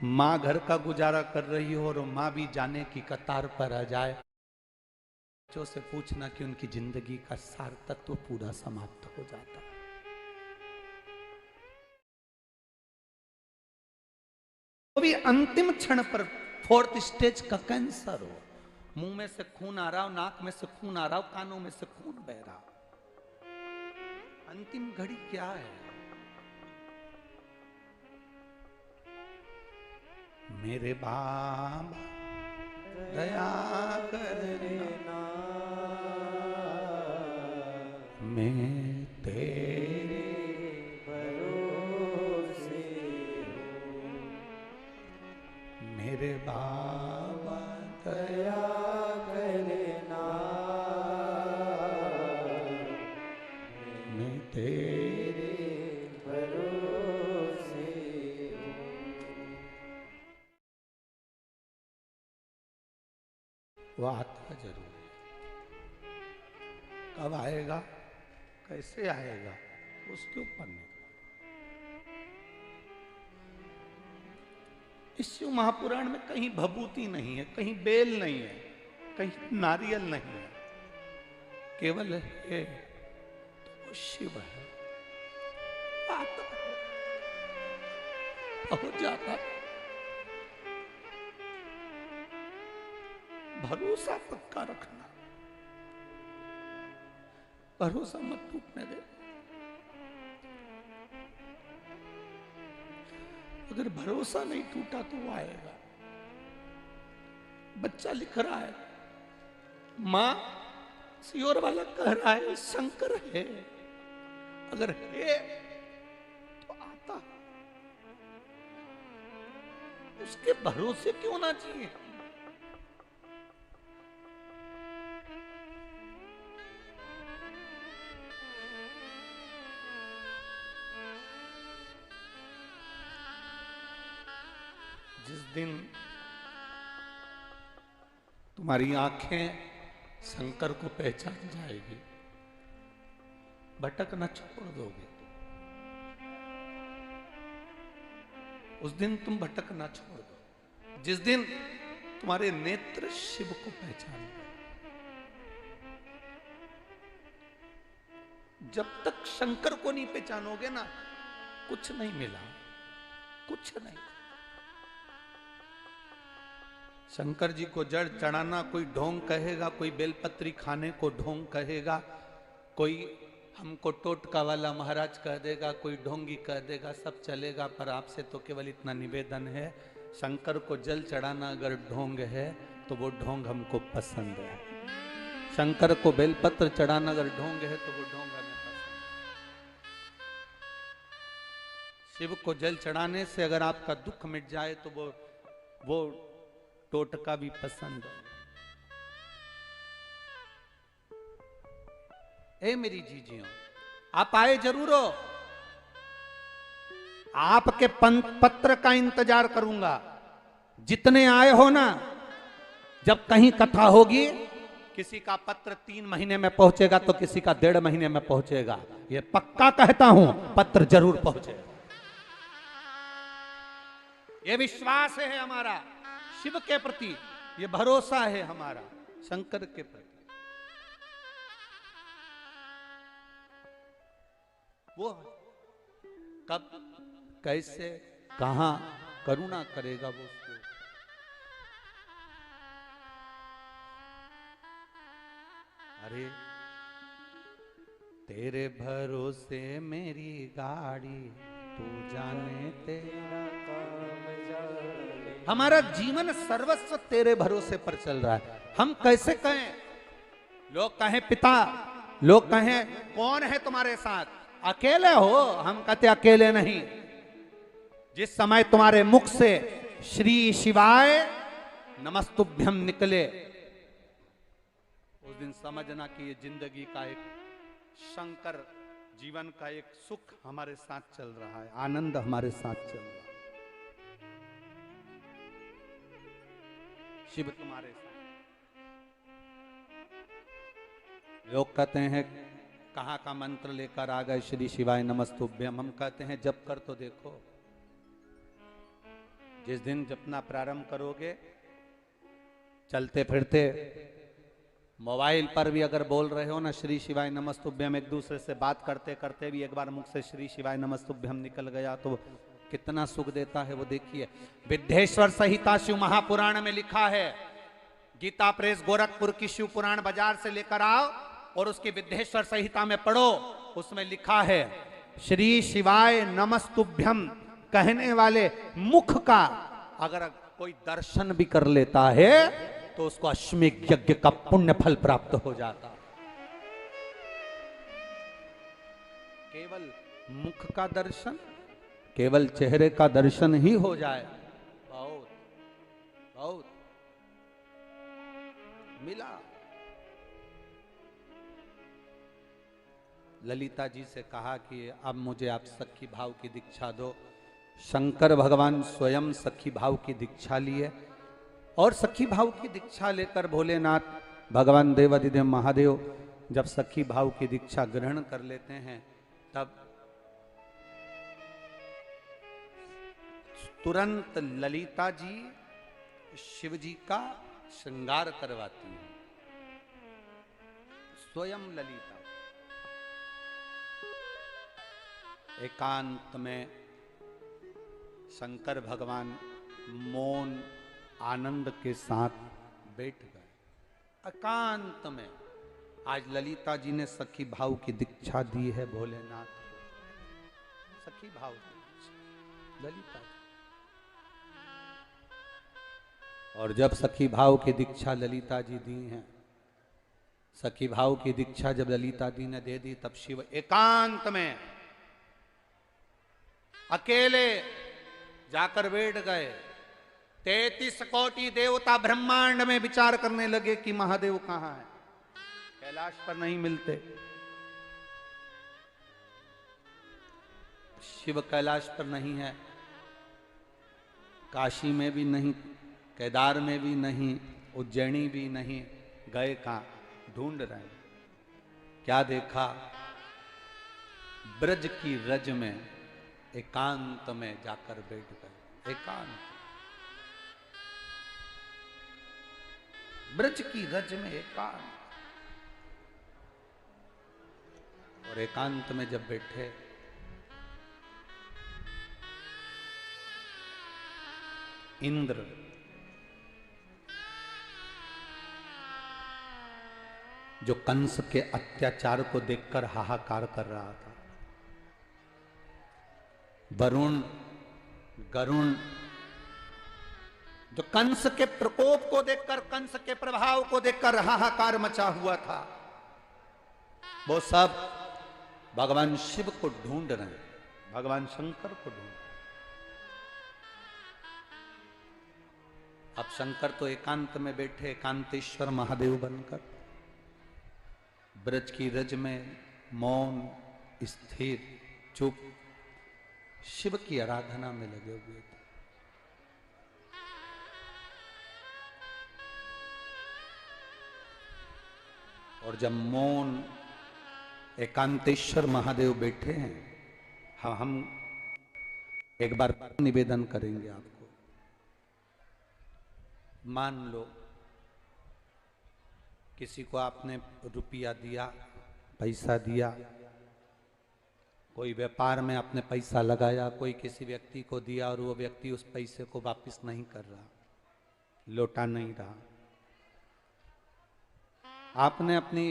मां घर का गुजारा कर रही हो और मां भी जाने की कतार पर आ जाए, बच्चों से पूछना कि उनकी जिंदगी का सार तत्व पूरा समाप्त हो जाता है। तो भी अंतिम क्षण पर 4th स्टेज का कैंसर हो, मुंह में से खून आ रहा हो, नाक में से खून आ रहा हो, कानों में से खून बह रहा हो, अंतिम घड़ी क्या है? मेरे बाबा दया करना, मैं तेरे भरोसे मेरे बाबा दया करना, मैं तेरे भरोसे वो आता जरूर है। कब आएगा, कैसे आएगा, उसके ऊपर नहीं। इस शिव महापुराण में कहीं भभूति नहीं है, कहीं बेल नहीं है, कहीं नारियल नहीं है, केवल है तो वो शिव है। आता है, हो जाता है। भरोसा पक्का रखना, भरोसा मत टूटने दे। अगर भरोसा नहीं टूटा तो वो आएगा। बच्चा लिख रहा है, मां सियोर वाला कह रहा है शंकर है, अगर है तो उसके भरोसे क्यों ना जिए? जिस दिन तुम्हारी आंखें शंकर को पहचान जाएगी, भटकना छोड़ दोगे। उस दिन तुम भटकना छोड़ दो, जिस दिन तुम्हारे नेत्र शिव को पहचान गए। जब तक शंकर को नहीं पहचानोगे ना, कुछ नहीं मिला, कुछ नहीं। शंकर जी को जड़ चढ़ाना कोई ढोंग कहेगा, कोई बेलपत्री खाने को ढोंग कहेगा, कोई हमको टोटका वाला महाराज कह देगा, कोई ढोंगी कह देगा, सब चलेगा। पर आपसे तो केवल इतना निवेदन है, शंकर को जल चढ़ाना अगर ढोंग है तो वो ढोंग हमको पसंद है। शंकर को बेलपत्र चढ़ाना अगर ढोंग है तो वो ढोंग हमें पसंद है। शिव को जल चढ़ाने से अगर आपका दुख मिट जाए तो वो टोटका भी पसंद है। ए मेरी जीजियों, आप आए जरूर हो, आपके पत्र का इंतजार करूंगा। जितने आए हो ना, जब कहीं कथा होगी, किसी का पत्र 3 महीने में पहुंचेगा तो किसी का 1.5 महीने में पहुंचेगा। ये पक्का कहता हूं, पत्र जरूर पहुंचेगा। ये विश्वास है हमारा शिव के प्रति, ये भरोसा है हमारा शंकर के प्रति। वो कब, कैसे, कहां करुणा करेगा वो उसको। अरे तेरे भरोसे मेरी गाड़ी, तू जाने तेरा काम जाने। हमारा जीवन सर्वस्व तेरे भरोसे पर चल रहा है। हम कैसे कहें, लोग कहें पिता, लोग कहें कौन है तुम्हारे साथ, अकेले हो। हम कहते अकेले नहीं। जिस समय तुम्हारे मुख से श्री शिवाय नमस्तुभ्यम निकले, उस दिन समझना कि ये जिंदगी का एक शंकर, जीवन का एक सुख हमारे साथ चल रहा है, आनंद हमारे साथ चल रहा है। शिव तुम्हारे साथ। लोग कहते हैं कहाँ का मंत्र लेकर आ गए श्री शिवाय नमस्तुभ्यम। हम कहते हैं जप कर तो देखो। जिस दिन जपना प्रारंभ करोगे, चलते फिरते मोबाइल पर भी अगर बोल रहे हो ना श्री शिवाय नमस्तुभ्यम, एक दूसरे से बात करते करते भी एक बार मुख से श्री शिवाय नमस्तुभ्यम निकल गया तो कितना सुख देता है वो देखिए। विद्येश्वर संहिता शिव महापुराण में लिखा है। गीता प्रेस गोरखपुर की शिव पुराण बाजार से लेकर आओ और उसकी विद्येश्वर संहिता में पढ़ो। उसमें लिखा है श्री शिवाय नमस्तुभ्यम कहने वाले मुख का अगर कोई दर्शन भी कर लेता है तो उसको अश्वमेध यज्ञ का पुण्य फल प्राप्त हो जाता। केवल मुख का दर्शन, केवल चेहरे का दर्शन ही हो जाए, बहुत बहुत मिला। ललिता जी से कहा कि अब मुझे आप सखी भाव की दीक्षा दो। शंकर भगवान स्वयं सखी भाव की दीक्षा लिए और सखी भाव की दीक्षा लेकर भोलेनाथ भगवान देवाधिदेव महादेव जब सखी भाव की दीक्षा ग्रहण कर लेते हैं तब तुरंत ललिता जी शिव जी का श्रृंगार करवाती हैं। स्वयं ललिता एकांत में शंकर भगवान मौन आनंद के साथ बैठ गए एकांत में। आज ललिता जी ने सखी भाव की दीक्षा दी है भोलेनाथ को। सखी भाव की दीक्षा ललिता जी। और जब सखी भाव की दीक्षा ललिता जी दी हैं, सखी भाव की दीक्षा जब ललिता जी ने दे दी तब शिव एकांत में अकेले जाकर बैठ गए 33 कोटि देवता ब्रह्मांड में विचार करने लगे कि महादेव कहां है, कैलाश पर नहीं मिलते। शिव कैलाश पर नहीं है, काशी में भी नहीं, केदार में भी नहीं, उज्जैनी भी नहीं, गए कहां, ढूंढ रहे हैं। क्या देखा, ब्रज की रज में एकांत में जाकर बैठ गए। एकांत, ब्रज की रज में एकांत। और एकांत में जब बैठे, इंद्र जो कंस के अत्याचार को देखकर हाहाकार कर रहा था, वरुण, गरुण जो कंस के प्रकोप को देखकर, कंस के प्रभाव को देखकर हाहाकार मचा हुआ था, वो सब भगवान शिव को ढूंढ रहे हैं, भगवान शंकर को ढूंढ। अब शंकर तो एकांत में बैठे, एकांतेश्वर महादेव बनकर ब्रज की रज में मौन, स्थिर, चुप शिव की आराधना में लगे हुए थे। और जब मौन एकांतेश्वर महादेव बैठे हैं, हम एक बार निवेदन करेंगे आपको। मान लो किसी को आपने रुपया दिया, पैसा दिया, कोई व्यापार में आपने पैसा लगाया, कोई किसी व्यक्ति को दिया और वो व्यक्ति उस पैसे को वापस नहीं कर रहा, लौटा नहीं रहा। आपने अपनी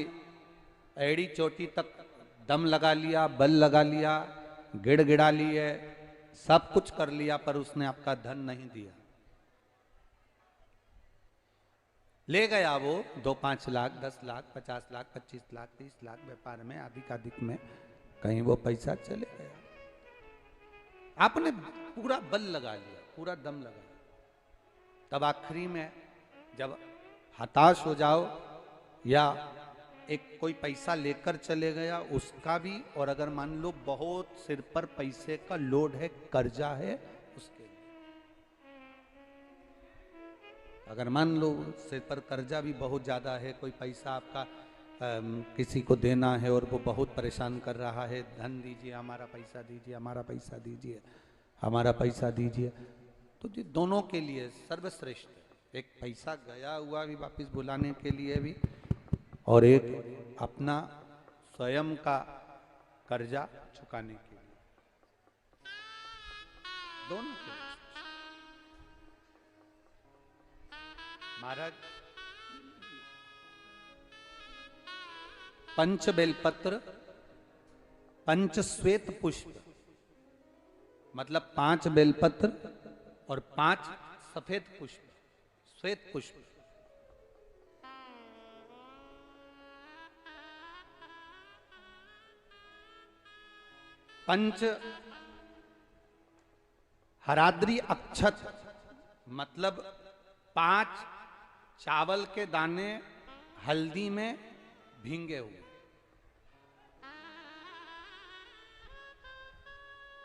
एड़ी चोटी तक दम लगा लिया, बल लगा लिया, गिड़गिड़ा लिए, सब कुछ कर लिया, पर उसने आपका धन नहीं दिया। ले गया वो 2-5 लाख, 10 लाख, 50 लाख, 25 लाख, 30 लाख व्यापार में, अधिक में कहीं वो पैसा चले गया। आपने पूरा बल लगा लिया, पूरा दम लगा लिया। तब आखिरी में जब हताश हो जाओ, या एक कोई पैसा लेकर चले गया उसका भी, और अगर मान लो बहुत सिर पर पैसे का लोड है, कर्जा है उसके, अगर मान लो सिर पर कर्जा भी बहुत ज्यादा है, कोई पैसा आपका किसी को देना है और वो बहुत परेशान कर रहा है, धन दीजिए, हमारा पैसा दीजिए, हमारा पैसा दीजिए, हमारा पैसा दीजिए, तो ये दोनों के लिए सर्वश्रेष्ठ है। एक पैसा गया हुआ भी वापस बुलाने के लिए भी, और एक अपना स्वयं का कर्जा चुकाने के लिए, दोनों के लिए। महाराज पंच बेलपत्र, पंच श्वेत पुष्प, मतलब 5 बेलपत्र और 5 सफेद पुष्प, श्वेत पुष्प, पंच हराद्री अक्षत, मतलब 5 चावल के दाने हल्दी में भींगे हुए,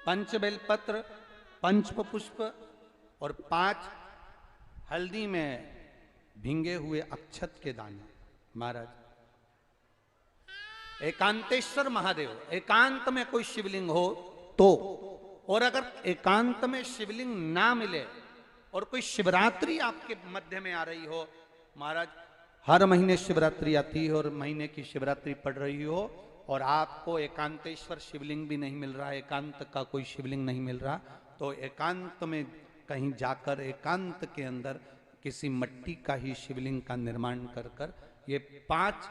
पंच बेलपत्र, पंच पुष्प और 5 हल्दी में भींगे हुए अक्षत के दाने। महाराज एकांतेश्वर महादेव, एकांत में कोई शिवलिंग हो तो, और अगर एकांत में शिवलिंग ना मिले और कोई शिवरात्रि आपके मध्य में आ रही हो, महाराज हर महीने शिवरात्रि आती है और महीने की शिवरात्रि पड़ रही हो, और आपको एकांतेश्वर शिवलिंग भी नहीं मिल रहा, एकांत का कोई शिवलिंग नहीं मिल रहा, तो एकांत में कहीं जाकर एकांत के अंदर किसी मिट्टी का ही शिवलिंग का निर्माण कर कर ये 5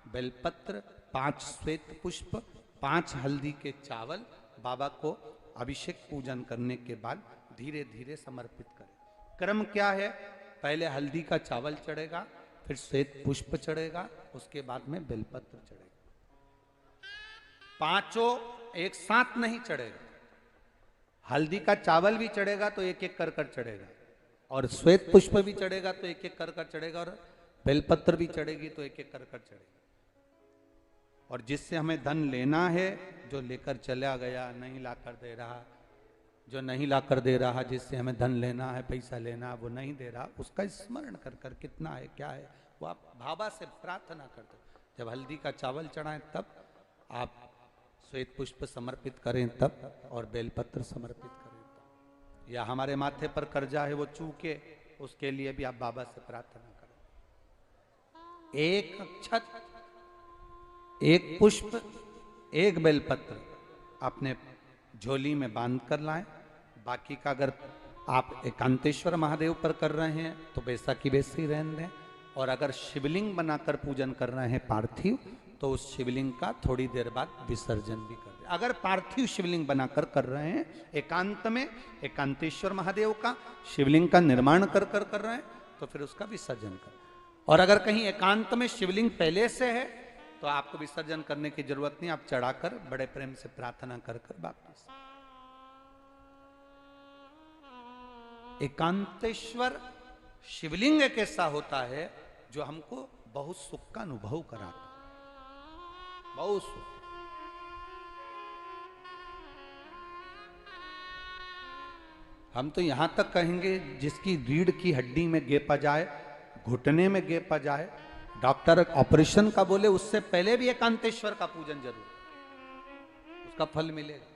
बेलपत्र, 5 श्वेत पुष्प, 5 हल्दी के चावल बाबा को अभिषेक पूजन करने के बाद धीरे धीरे समर्पित करें। क्रम क्या है? पहले हल्दी का चावल चढ़ेगा, फिर श्वेत पुष्प चढ़ेगा, उसके बाद में बेलपत्र चढ़ेगा। 5 एक साथ नहीं चढ़ेगा, हल्दी का चावल भी चढ़ेगा तो एक एक कर कर चढ़ेगा, और श्वेत पुष्प भी चढ़ेगा तो एक एक कर चढ़ेगा, और बेलपत्र भी चढ़ेगी तो एक एक कर चढ़ेगा। और जिससे हमें धन लेना है, जो लेकर चला गया, नहीं लाकर दे रहा, जो नहीं लाकर दे रहा, जिससे हमें धन लेना है, पैसा लेना, वो नहीं दे रहा, उसका स्मरण कर कर कितना है क्या है वो आप भावा से प्रार्थना करते। जब हल्दी का चावल चढ़ाएं तब आप श्वेत पुष्प समर्पित करें तब, और बेलपत्र समर्पित करें तब। या हमारे माथे पर कर्जा है वो चूके, उसके लिए भी आप बाबा से प्रार्थना करें। एक अक्षत, एक पुष्प, एक बेलपत्र अपने झोली में बांध कर लाएं। बाकी का अगर आप एकांतेश्वर महादेव पर कर रहे हैं तो वैसा की वैसे ही रहने दें, और अगर शिवलिंग बनाकर पूजन कर रहे हैं पार्थिव, तो उस शिवलिंग का थोड़ी देर बाद विसर्जन भी कर दें। अगर पार्थिव शिवलिंग बनाकर कर रहे हैं एकांत में, एकांतेश्वर महादेव का शिवलिंग का निर्माण कर रहे हैं, तो फिर उसका विसर्जन कर। और अगर कहीं एकांत में शिवलिंग पहले से है तो आपको विसर्जन करने की जरूरत नहीं, आप चढ़ाकर बड़े प्रेम से प्रार्थना कर वापस। एकांतेश्वर शिवलिंग एक ऐसा होता है जो हमको बहुत सुख का अनुभव कराता है, बहुत सुख। हम तो यहां तक कहेंगे जिसकी रीढ़ की हड्डी में गेपा जाए, घुटने में गेपा जाए, डॉक्टर ऑपरेशन का बोले, उससे पहले भी एकांतेश्वर का पूजन जरूर, उसका फल मिलेगा।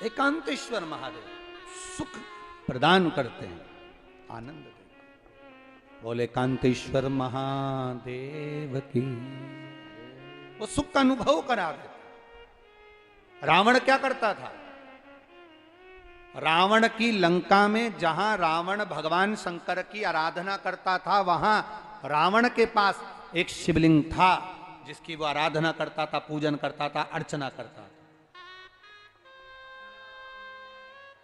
एकांतेश्वर महादेव सुख प्रदान करते हैं, आनंद देते हैं। बोले एकांतेश्वर महादेव की, वो सुख का अनुभव करा देते। रावण क्या करता था? रावण की लंका में जहां रावण भगवान शंकर की आराधना करता था, वहां रावण के पास एक शिवलिंग था जिसकी वो आराधना करता था, पूजन करता था, अर्चना करता था।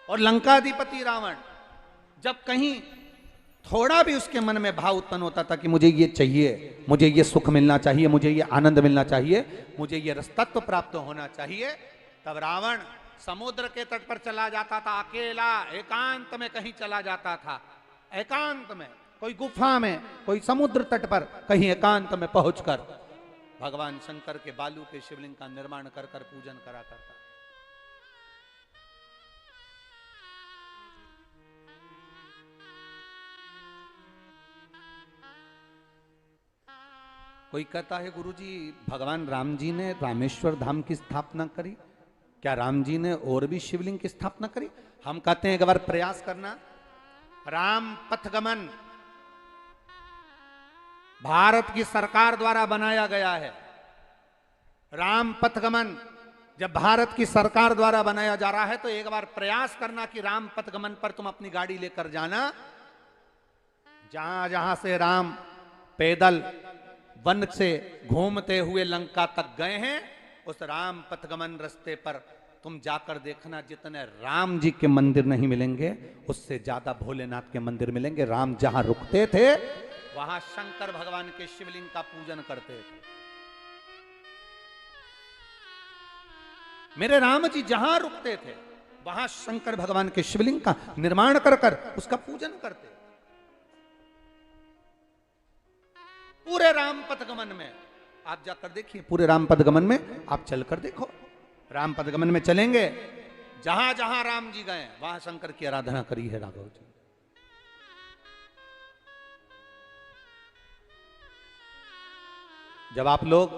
और लंकाधिपति रावण जब कहीं थोड़ा भी उसके मन में भाव उत्पन्न होता था कि मुझे ये चाहिए, मुझे ये सुख मिलना चाहिए, मुझे ये आनंद मिलना चाहिए, मुझे ये रसतत्व प्राप्त होना चाहिए, तब रावण समुद्र के तट पर चला जाता था, अकेला एकांत में कहीं चला जाता था। एकांत में, कोई गुफा में, कोई समुद्र तट पर कहीं एकांत में पहुंचकर भगवान शंकर के बालू के शिवलिंग का निर्माण कर पूजन करा करता। कोई कहता है गुरुजी भगवान राम जी ने रामेश्वर धाम की स्थापना करी, क्या राम जी ने और भी शिवलिंग की स्थापना करी? हम कहते हैं एक बार प्रयास करना। राम पथगमन भारत की सरकार द्वारा बनाया गया है। राम पथगमन जब भारत की सरकार द्वारा बनाया जा रहा है तो एक बार प्रयास करना कि राम पथगमन पर तुम अपनी गाड़ी लेकर जाना। जहां जहां से राम पैदल वन से घूमते हुए लंका तक गए हैं, उस राम पथगमन रास्ते पर तुम जाकर देखना, जितने राम जी के मंदिर नहीं मिलेंगे उससे ज्यादा भोलेनाथ के मंदिर मिलेंगे। राम जहां रुकते थे वहां शंकर भगवान के शिवलिंग का पूजन करते थे। मेरे राम जी जहां रुकते थे वहां शंकर भगवान के शिवलिंग का निर्माण कर उसका पूजन करते। पूरे राम पथगमन में आप जाकर देखिए, पूरे राम पथगमन में आप चलकर देखो। राम पथगमन में चलेंगे, जहां जहां राम जी गए वहां शंकर की आराधना करी है राघव जी। जब आप लोग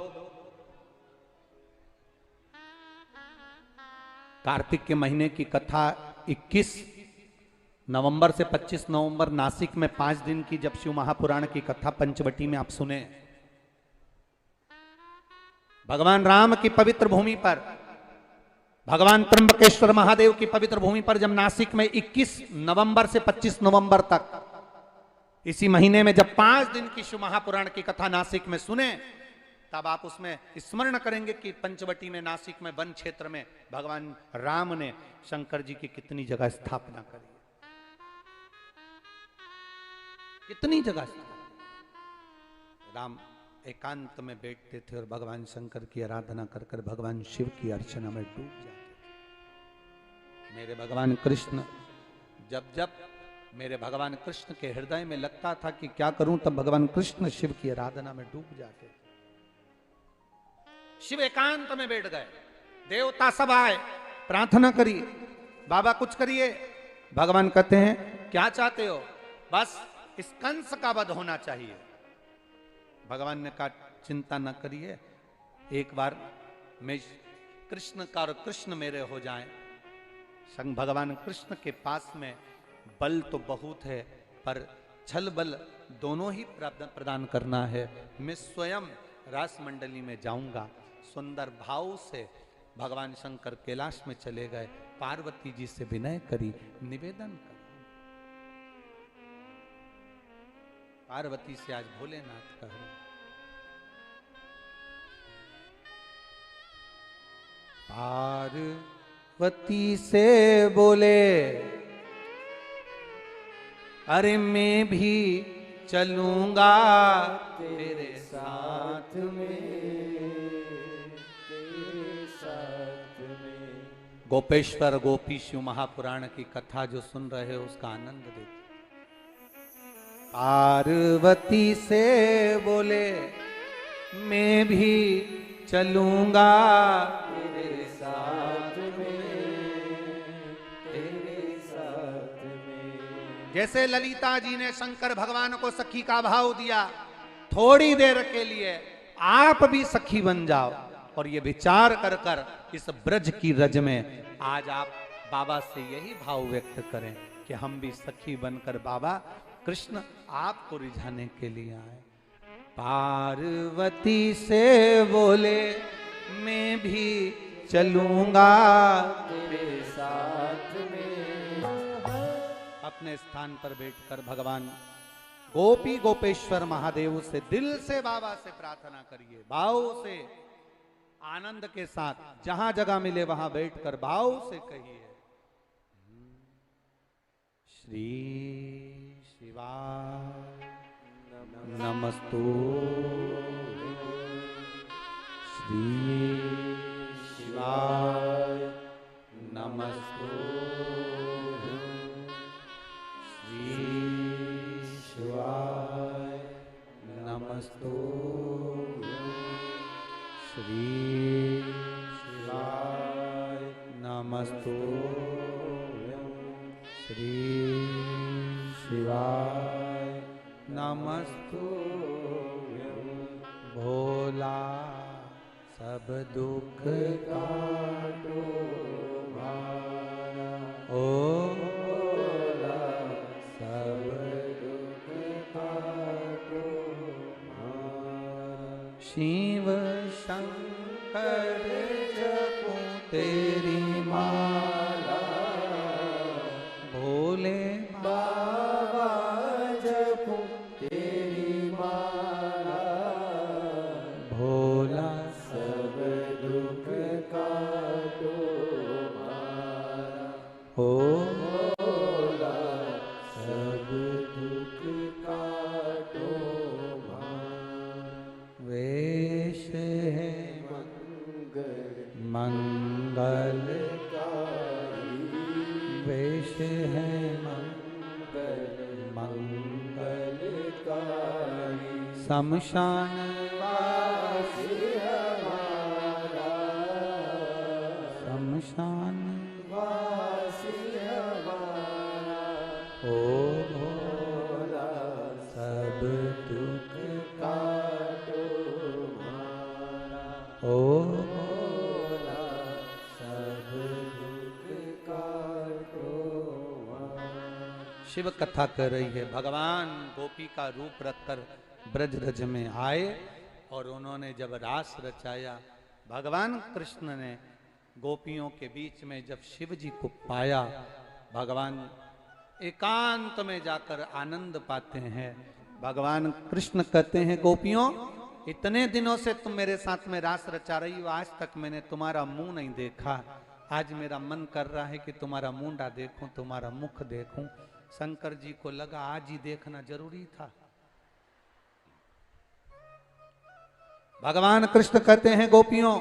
कार्तिक के महीने की कथा 21 नवंबर से 25 नवंबर नासिक में 5 दिन की जब शिव महापुराण की कथा पंचवटी में आप सुने, भगवान राम की पवित्र भूमि पर, भगवान त्र्यंबकेश्वर महादेव की पवित्र भूमि पर जब नासिक में 21 नवंबर से 25 नवंबर तक इसी महीने में जब 5 दिन की शिव महापुराण की कथा नासिक में सुने, तब आप उसमें स्मरण करेंगे कि पंचवटी में, नासिक में, वन क्षेत्र में भगवान राम ने शंकर जी की कितनी जगह स्थापना करी, कितनी जगह राम एकांत में बैठते थे और भगवान शंकर की आराधना कर कर भगवान शिव की अर्चना में डूब जाते थे। मेरे भगवान कृष्ण जब जब मेरे भगवान कृष्ण के हृदय में लगता था कि क्या करूं, तब भगवान कृष्ण शिव की आराधना में डूब जाते थे। शिव एकांत में बैठ गए, देवता सब आए, प्रार्थना करिए, बाबा कुछ करिए। भगवान कहते हैं क्या चाहते हो? बस इस कंस का वध होना चाहिए। भगवान ने कहा चिंता न करिए, एक बार मैं कृष्ण का और कृष्ण मेरे हो जाएं। संग भगवान कृष्ण के पास में बल तो बहुत है, पर छल बल दोनों ही प्रदान करना है। मैं स्वयं रास मंडली में जाऊंगा। सुंदर भाव से भगवान शंकर कैलाश में चले गए, पार्वती जी से विनय करी, निवेदन कर। पार्वती से आज भोलेनाथ कह रहे, पार्वती से बोले अरे मैं भी चलूंगा तेरे साथ में। गोपेश्वर गोपी शिव महापुराण की कथा जो सुन रहे हो उसका आनंद देखिए। पार्वती से बोले मैं भी चलूंगा तेरे साथ में। जैसे ललिता जी ने शंकर भगवान को सखी का भाव दिया, थोड़ी देर के लिए आप भी सखी बन जाओ। और ये विचार कर कर इस ब्रज की रज में आज आप बाबा से यही भाव व्यक्त करें कि हम भी सखी बनकर बाबा कृष्ण आपको रिझाने के लिए आए। पार्वती से बोले मैं भी चलूंगा तेरे साथ में। अपने स्थान पर बैठकर भगवान गोपी गोपेश्वर महादेव से दिल से बाबा से प्रार्थना करिए, भाव से आनंद के साथ, जहां जगह मिले वहां बैठकर भाव से कहिए श्री शिवाय नमस्तु, श्री शिवाय नमस्तु, श्री शिवाय नमस्तु, श्री शिवाय नमस्तु, श्री शिवाय नमस्तु। भोला सब दुख काटो भारा, ओ भोला सब दुख काटो भारा। शिव शंकर जपो तेरी माला, भोले बाबा जपो तेरी माला, भोला सब दुख काटो मारा, ओ भोला सब दुख काटो मारा। वेश है मंगलकारी, वेश है मंगलकारी, शमशान वासी हमारा, शमशान वासी हमारा, ओ भोला सब दुख काटो मारा, ओ भोला सब दुख काटो मारा। शिव कथा कर रही है। भगवान गोपी का रूप रखकर ब्रज रज में आए और उन्होंने जब रास रचाया, भगवान कृष्ण ने गोपियों के बीच में जब शिव जी को पाया, भगवान एकांत में जाकर आनंद पाते हैं। भगवान कृष्ण कहते हैं गोपियों, इतने दिनों से तुम मेरे साथ में रास रचा रही हो, आज तक मैंने तुम्हारा मुंह नहीं देखा। आज मेरा मन कर रहा है कि तुम्हारा मुंडा देखूं, तुम्हारा मुख देखूं। शंकर जी को लगा आज ही देखना जरूरी था। भगवान कृष्ण कहते हैं गोपियों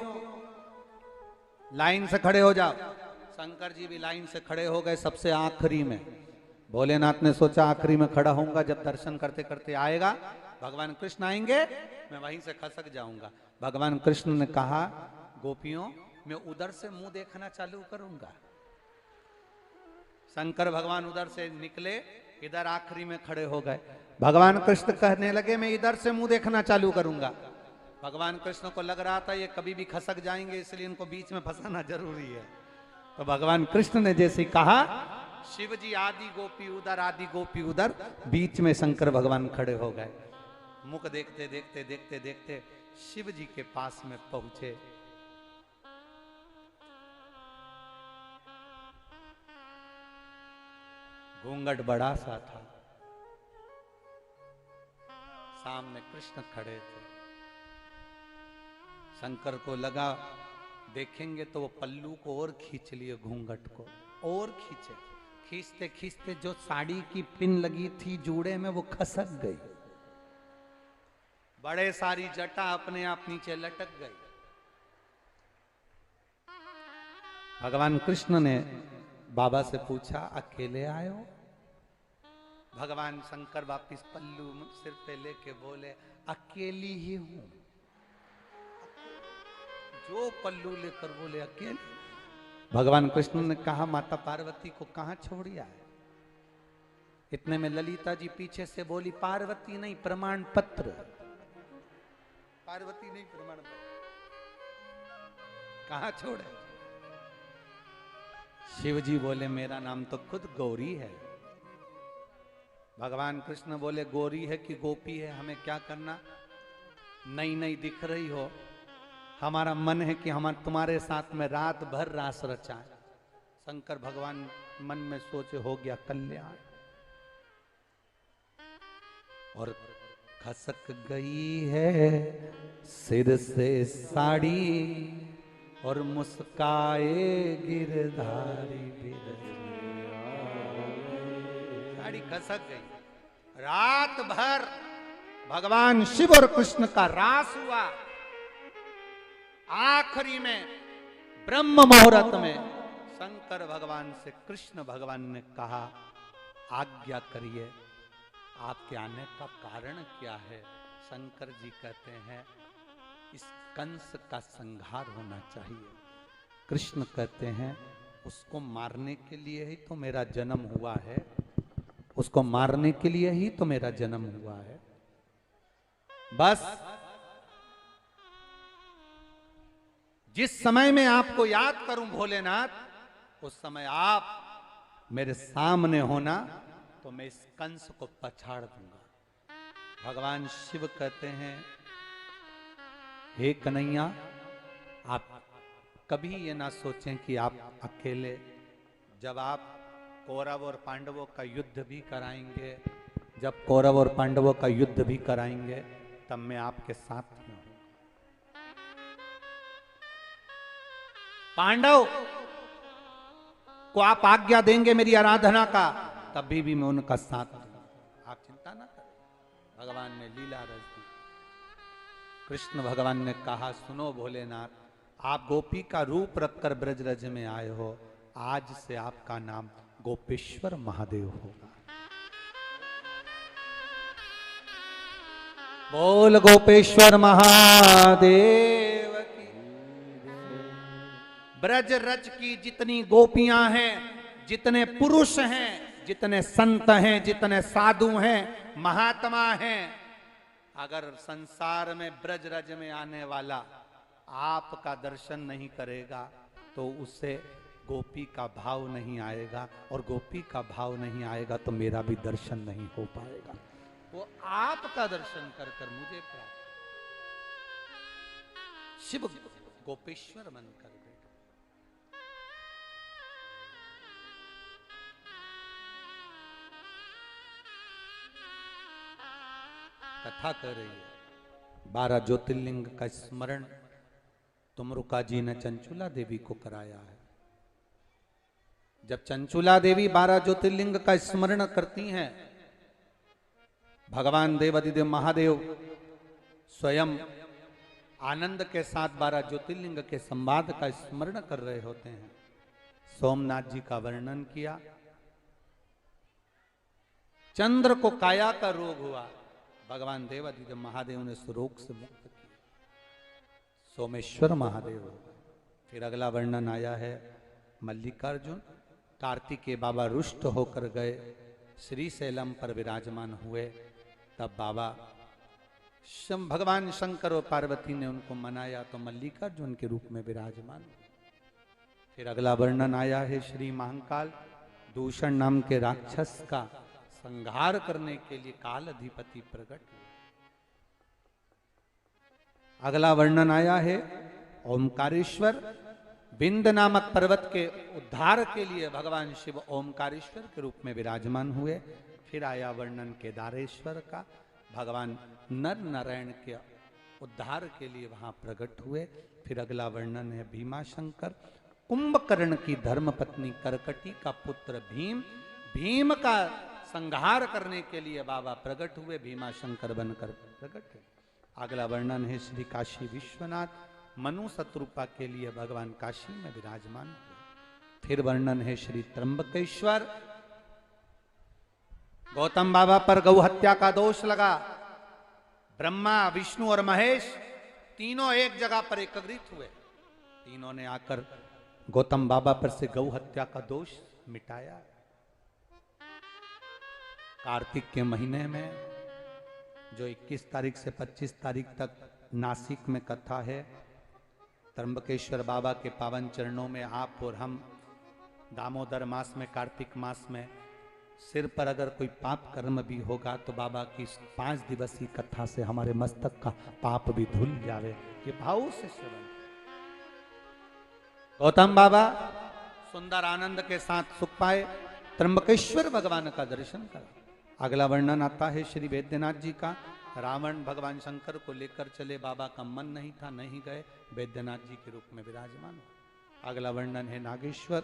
लाइन से खड़े हो जाओ। शंकर जी भी लाइन से खड़े हो गए सबसे आखिरी में। भोलेनाथ ने सोचा आखिरी में खड़ा होऊंगा, जब दर्शन करते करते आएगा भगवान कृष्ण आएंगे मैं वहीं से खसक जाऊंगा। भगवान कृष्ण ने कहा गोपियों मैं उधर से मुंह देखना चालू करूंगा। शंकर भगवान उधर से निकले, इधर आखिरी में खड़े हो गए। भगवान कृष्ण कहने लगे मैं इधर से मुंह देखना चालू करूंगा। भगवान कृष्ण को लग रहा था ये कभी भी खसक जाएंगे, इसलिए इनको बीच में फंसाना जरूरी है। तो भगवान कृष्ण ने जैसे कहा शिव जी आदि गोपी उधर आदि गोपी उधर, बीच में शंकर भगवान खड़े हो गए। मुख देखते देखते देखते देखते शिव जी के पास में पहुंचे। घूंघट बड़ा सा था, सामने कृष्ण खड़े थे। शंकर को लगा देखेंगे तो वो पल्लू को और खींच लिए, घूंघट को और खींचे। खींचते खींचते जो साड़ी की पिन लगी थी जूड़े में वो खसक गई। बड़े सारी जटा अपने आप नीचे लटक गई। भगवान कृष्ण ने बाबा से पूछा अकेले आए हो? भगवान शंकर वापिस पल्लू सिर पे लेके बोले अकेली ही हूं। जो पल्लू लेकर बोले अकेले। भगवान कृष्ण ने कहा माता पार्वती को कहां छोड़िया है? इतने में ललिता जी पीछे से बोली पार्वती नहीं प्रमाण पत्र। पार्वती नहीं प्रमाण पत्र कहां छोड़े? शिव जी बोले मेरा नाम तो खुद गौरी है। भगवान कृष्ण बोले गौरी है कि गोपी है हमें क्या करना? नई नई दिख रही हो, हमारा मन है कि हम तुम्हारे साथ में रात भर रास रचाएं। शंकर भगवान मन में सोचे हो गया कल्याण। और खसक गई है सिर से साड़ी और मुस्काए गिरधारी साड़ी खसक गई। रात भर भगवान शिव और कृष्ण का रास हुआ। आखिरी में ब्रह्म मुहूर्त में शंकर भगवान से कृष्ण भगवान ने कहा आज्ञा करिए आपके आने का कारण क्या है? शंकर जी कहते हैं इस कंस का संहार होना चाहिए। कृष्ण कहते हैं उसको मारने के लिए ही तो मेरा जन्म हुआ है, उसको मारने के लिए ही तो मेरा जन्म हुआ है। बस जिस समय में आपको याद करूं भोलेनाथ, उस समय आप मेरे सामने होना तो मैं इस कंस को पछाड़ दूंगा। भगवान शिव कहते हैं हे कन्हैया आप कभी ये ना सोचें कि आप अकेले, जब आप कौरव और पांडवों का युद्ध भी कराएंगे, जब कौरव और पांडवों का युद्ध भी कराएंगे तब मैं आपके साथ में हूं। पांडव को आप आज्ञा देंगे मेरी आराधना का, तभी भी मैं उनका साथ दूंगा, आप चिंता ना करें। भगवान ने लीला रच दी। कृष्ण भगवान ने कहा सुनो भोलेनाथ आप गोपी का रूप रखकर ब्रजरज में आए हो, आज से आपका नाम गोपेश्वर महादेव होगा। बोल गोपेश्वर महादेव की। ब्रज रज की जितनी गोपियां हैं, जितने पुरुष हैं, जितने संत हैं, जितने साधु हैं, महात्मा हैं, अगर संसार में ब्रज रज में आने वाला आपका दर्शन नहीं करेगा तो उससे गोपी का भाव नहीं आएगा, और गोपी का भाव नहीं आएगा तो मेरा भी दर्शन नहीं हो पाएगा। वो आपका दर्शन कर कर मुझे प्राप्त। शिव गोपेश्वर बनकर बैठे। कथा कर रही है 12 ज्योतिर्लिंग का स्मरण तुमरुका जी ने चंचुला देवी को कराया है। जब चंचुला देवी 12 ज्योतिर्लिंग का स्मरण करती हैं, भगवान देवादिदेव महादेव स्वयं आनंद के साथ 12 ज्योतिर्लिंग के संवाद का स्मरण कर रहे होते हैं। सोमनाथ जी का वर्णन किया। चंद्र को काया का रोग हुआ, भगवान देवादिदेव महादेव ने उस रोग से मुक्त किया, सोमेश्वर महादेव। फिर अगला वर्णन आया है मल्लिकार्जुन कार्तिकेय बाबा रुष्ट होकर गए, श्री शैलम पर विराजमान हुए। तब बाबा भगवान शंकर और पार्वती ने उनको मनाया तो मल्लिकार्जुन के रूप में विराजमान हुए। फिर अगला वर्णन आया है श्री महाकाल दूषण नाम के राक्षस का संहार करने के लिए काल अधिपति प्रकट हुए। अगला वर्णन आया है ओमकारेश्वर बिंद नामक पर्वत के उद्धार के लिए भगवान शिव ओमकारेश्वर के रूप में विराजमान हुए। फिर आया वर्णन केदारेश्वर का, भगवान नर नारायण के उद्धार के लिए वहां प्रकट हुए। फिर अगला वर्णन है भीमाशंकर कुंभकर्ण की धर्मपत्नी करकटी का पुत्र भीम, भीम का संहार करने के लिए बाबा प्रकट हुए, भीमाशंकर बनकर प्रकट है। अगला वर्णन है श्री काशी विश्वनाथ मनु शत्रुपा के लिए भगवान काशी में विराजमान हुए। फिर वर्णन है श्री त्र्यंबकेश्वर, गौतम बाबा पर गौ हत्या का दोष लगा, ब्रह्मा विष्णु और महेश तीनों एक जगह पर एकत्रित हुए, तीनों ने आकर गौतम बाबा पर से गौ हत्या का दोष मिटाया। कार्तिक के महीने में जो 21 तारीख से 25 तारीख तक नासिक में कथा है, त्र्यंबकेश्वर बाबा के पावन चरणों में आप और हम दामोदर मास में कार्तिक मास में सिर पर अगर कोई पाप कर्म भी होगा तो बाबा की 5 दिवसीय कथा से हमारे मस्तक का पाप भी धुल जावे, ये भाव से सेवन। गौतम बाबा सुंदर आनंद के साथ सुख पाए, त्र्यंबकेश्वर भगवान का दर्शन करा। अगला वर्णन आता है श्री वैद्यनाथ जी का, रावण भगवान शंकर को लेकर चले, बाबा का मन नहीं था, नहीं गए, वैद्यनाथ जी के रूप में विराजमान हुए। अगला वर्णन है नागेश्वर,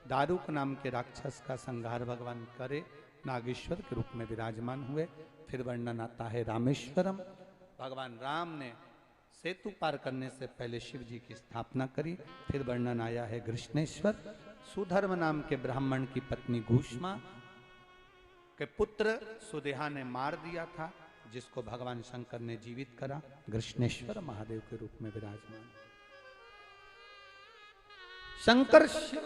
दारुक नाम के राक्षस का संहार भगवान करे, नागेश्वर के रूप में विराजमान हुए। फिर वर्णन आता है रामेश्वरम, भगवान राम ने सेतु पार करने से पहले शिव जी की स्थापना करी। फिर वर्णन आया है कृष्णेश्वर, सुधर्म नाम के ब्राह्मण की पत्नी घूष्मा के पुत्र सुदेहा ने मार दिया था, जिसको भगवान शंकर ने जीवित करा, कृष्णेश्वर महादेव के रूप में विराजमान। शंकर शिव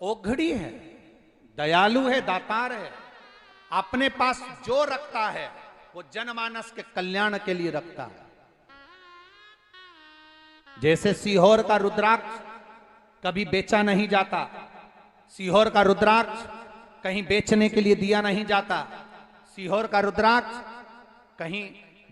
ओघड़ी है, दयालु है, दातार है, अपने पास जो रखता है वो जनमानस के कल्याण के लिए रखता है। जैसे सीहोर का रुद्राक्ष कभी बेचा नहीं जाता, सीहोर का रुद्राक्ष कहीं बेचने के लिए दिया नहीं जाता, सीहोर का रुद्राक्ष कहीं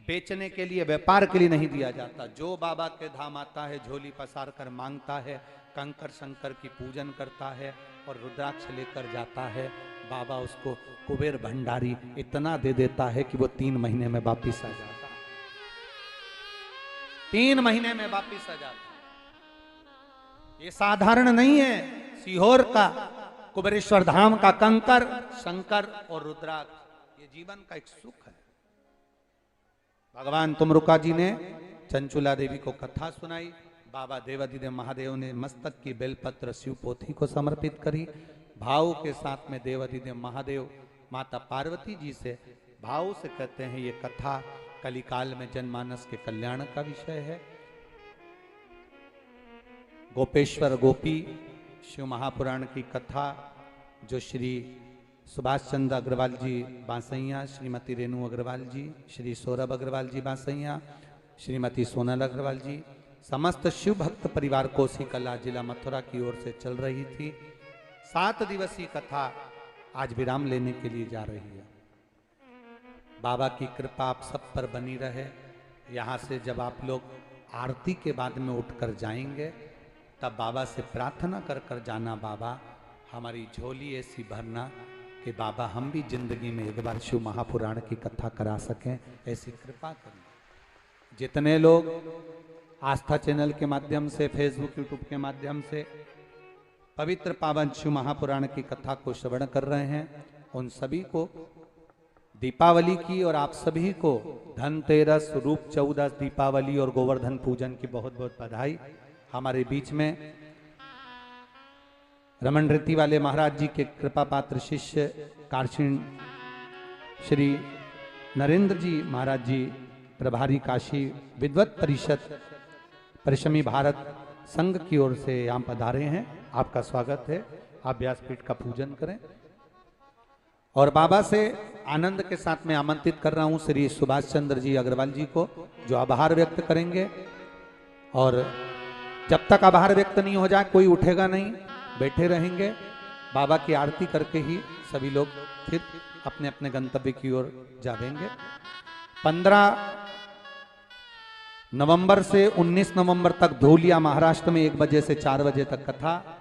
बेचने के लिए व्यापार के लिए नहीं दिया जाता। जो बाबा के धाम आता है झोली पसार कर मांगता है, कंकर शंकर की पूजन करता है और रुद्राक्ष लेकर जाता है, बाबा उसको कुबेर भंडारी इतना दे देता है कि वो 3 महीने में वापिस आ जाता है, 3 महीने में वापिस आ जाता है। ये साधारण नहीं है, सीहोर का कुबेरेश्वर धाम का कंकर शंकर और रुद्राक्ष ये जीवन का एक सुख है। भगवान तुमरुका जी ने चंचुला देवी को कथा सुनाई, बाबा देवादिदेव महादेव ने मस्तक की बेलपत्र शिव पोथी को समर्पित करी। भाव के साथ में देवादिदेव महादेव माता पार्वती जी से भाव से कहते हैं ये कथा कलिकाल में जनमानस के कल्याण का विषय है। गोपेश्वर गोपी शिव महापुराण की कथा जो श्री सुभाष चंद्र अग्रवाल जी बांसैया, श्रीमती रेणु अग्रवाल जी, श्री सौरभ अग्रवाल जी बांसैया, श्रीमती सोनल अग्रवाल जी, समस्त शिव भक्त परिवार कोसी कला जिला मथुरा की ओर से चल रही थी। 7 दिवसीय कथा आज विराम लेने के लिए जा रही है। बाबा की कृपा आप सब पर बनी रहे। यहाँ से जब आप लोग आरती के बाद में उठकर जाएंगे तब बाबा से प्रार्थना कर कर जाना, बाबा हमारी झोली ऐसी भरना कि बाबा हम भी जिंदगी में एक बार शिव महापुराण की कथा करा सकें, ऐसी कृपा करें। जितने लोग आस्था चैनल के माध्यम से, फेसबुक यूट्यूब के माध्यम से पवित्र पावन शिव महापुराण की कथा को श्रवण कर रहे हैं, उन सभी को दीपावली की और आप सभी को धनतेरस, रूप चौदस, दीपावली और गोवर्धन पूजन की बहुत बहुत बधाई। हमारे बीच में रमन रीति वाले महाराज जी के कृपा पात्र शिष्य कार्षिण श्री नरेंद्र जी महाराज जी, प्रभारी काशी विद्वत परिषद परिश्रमी भारत संघ की ओर से यहाँ पधारे हैं। आपका स्वागत है। आप व्यासपीठ का पूजन करें। और बाबा से आनंद के साथ में आमंत्रित कर रहा हूं श्री सुभाष चंद्र जी अग्रवाल जी को, जो आभार व्यक्त करेंगे। और जब तक आभार व्यक्त नहीं हो जाए कोई उठेगा नहीं, बैठे रहेंगे। बाबा की आरती करके ही सभी लोग फिर अपने अपने गंतव्य की ओर जाएंगे। 15 नवंबर से 19 नवंबर तक धूलिया महाराष्ट्र में 1 बजे से 4 बजे तक कथा।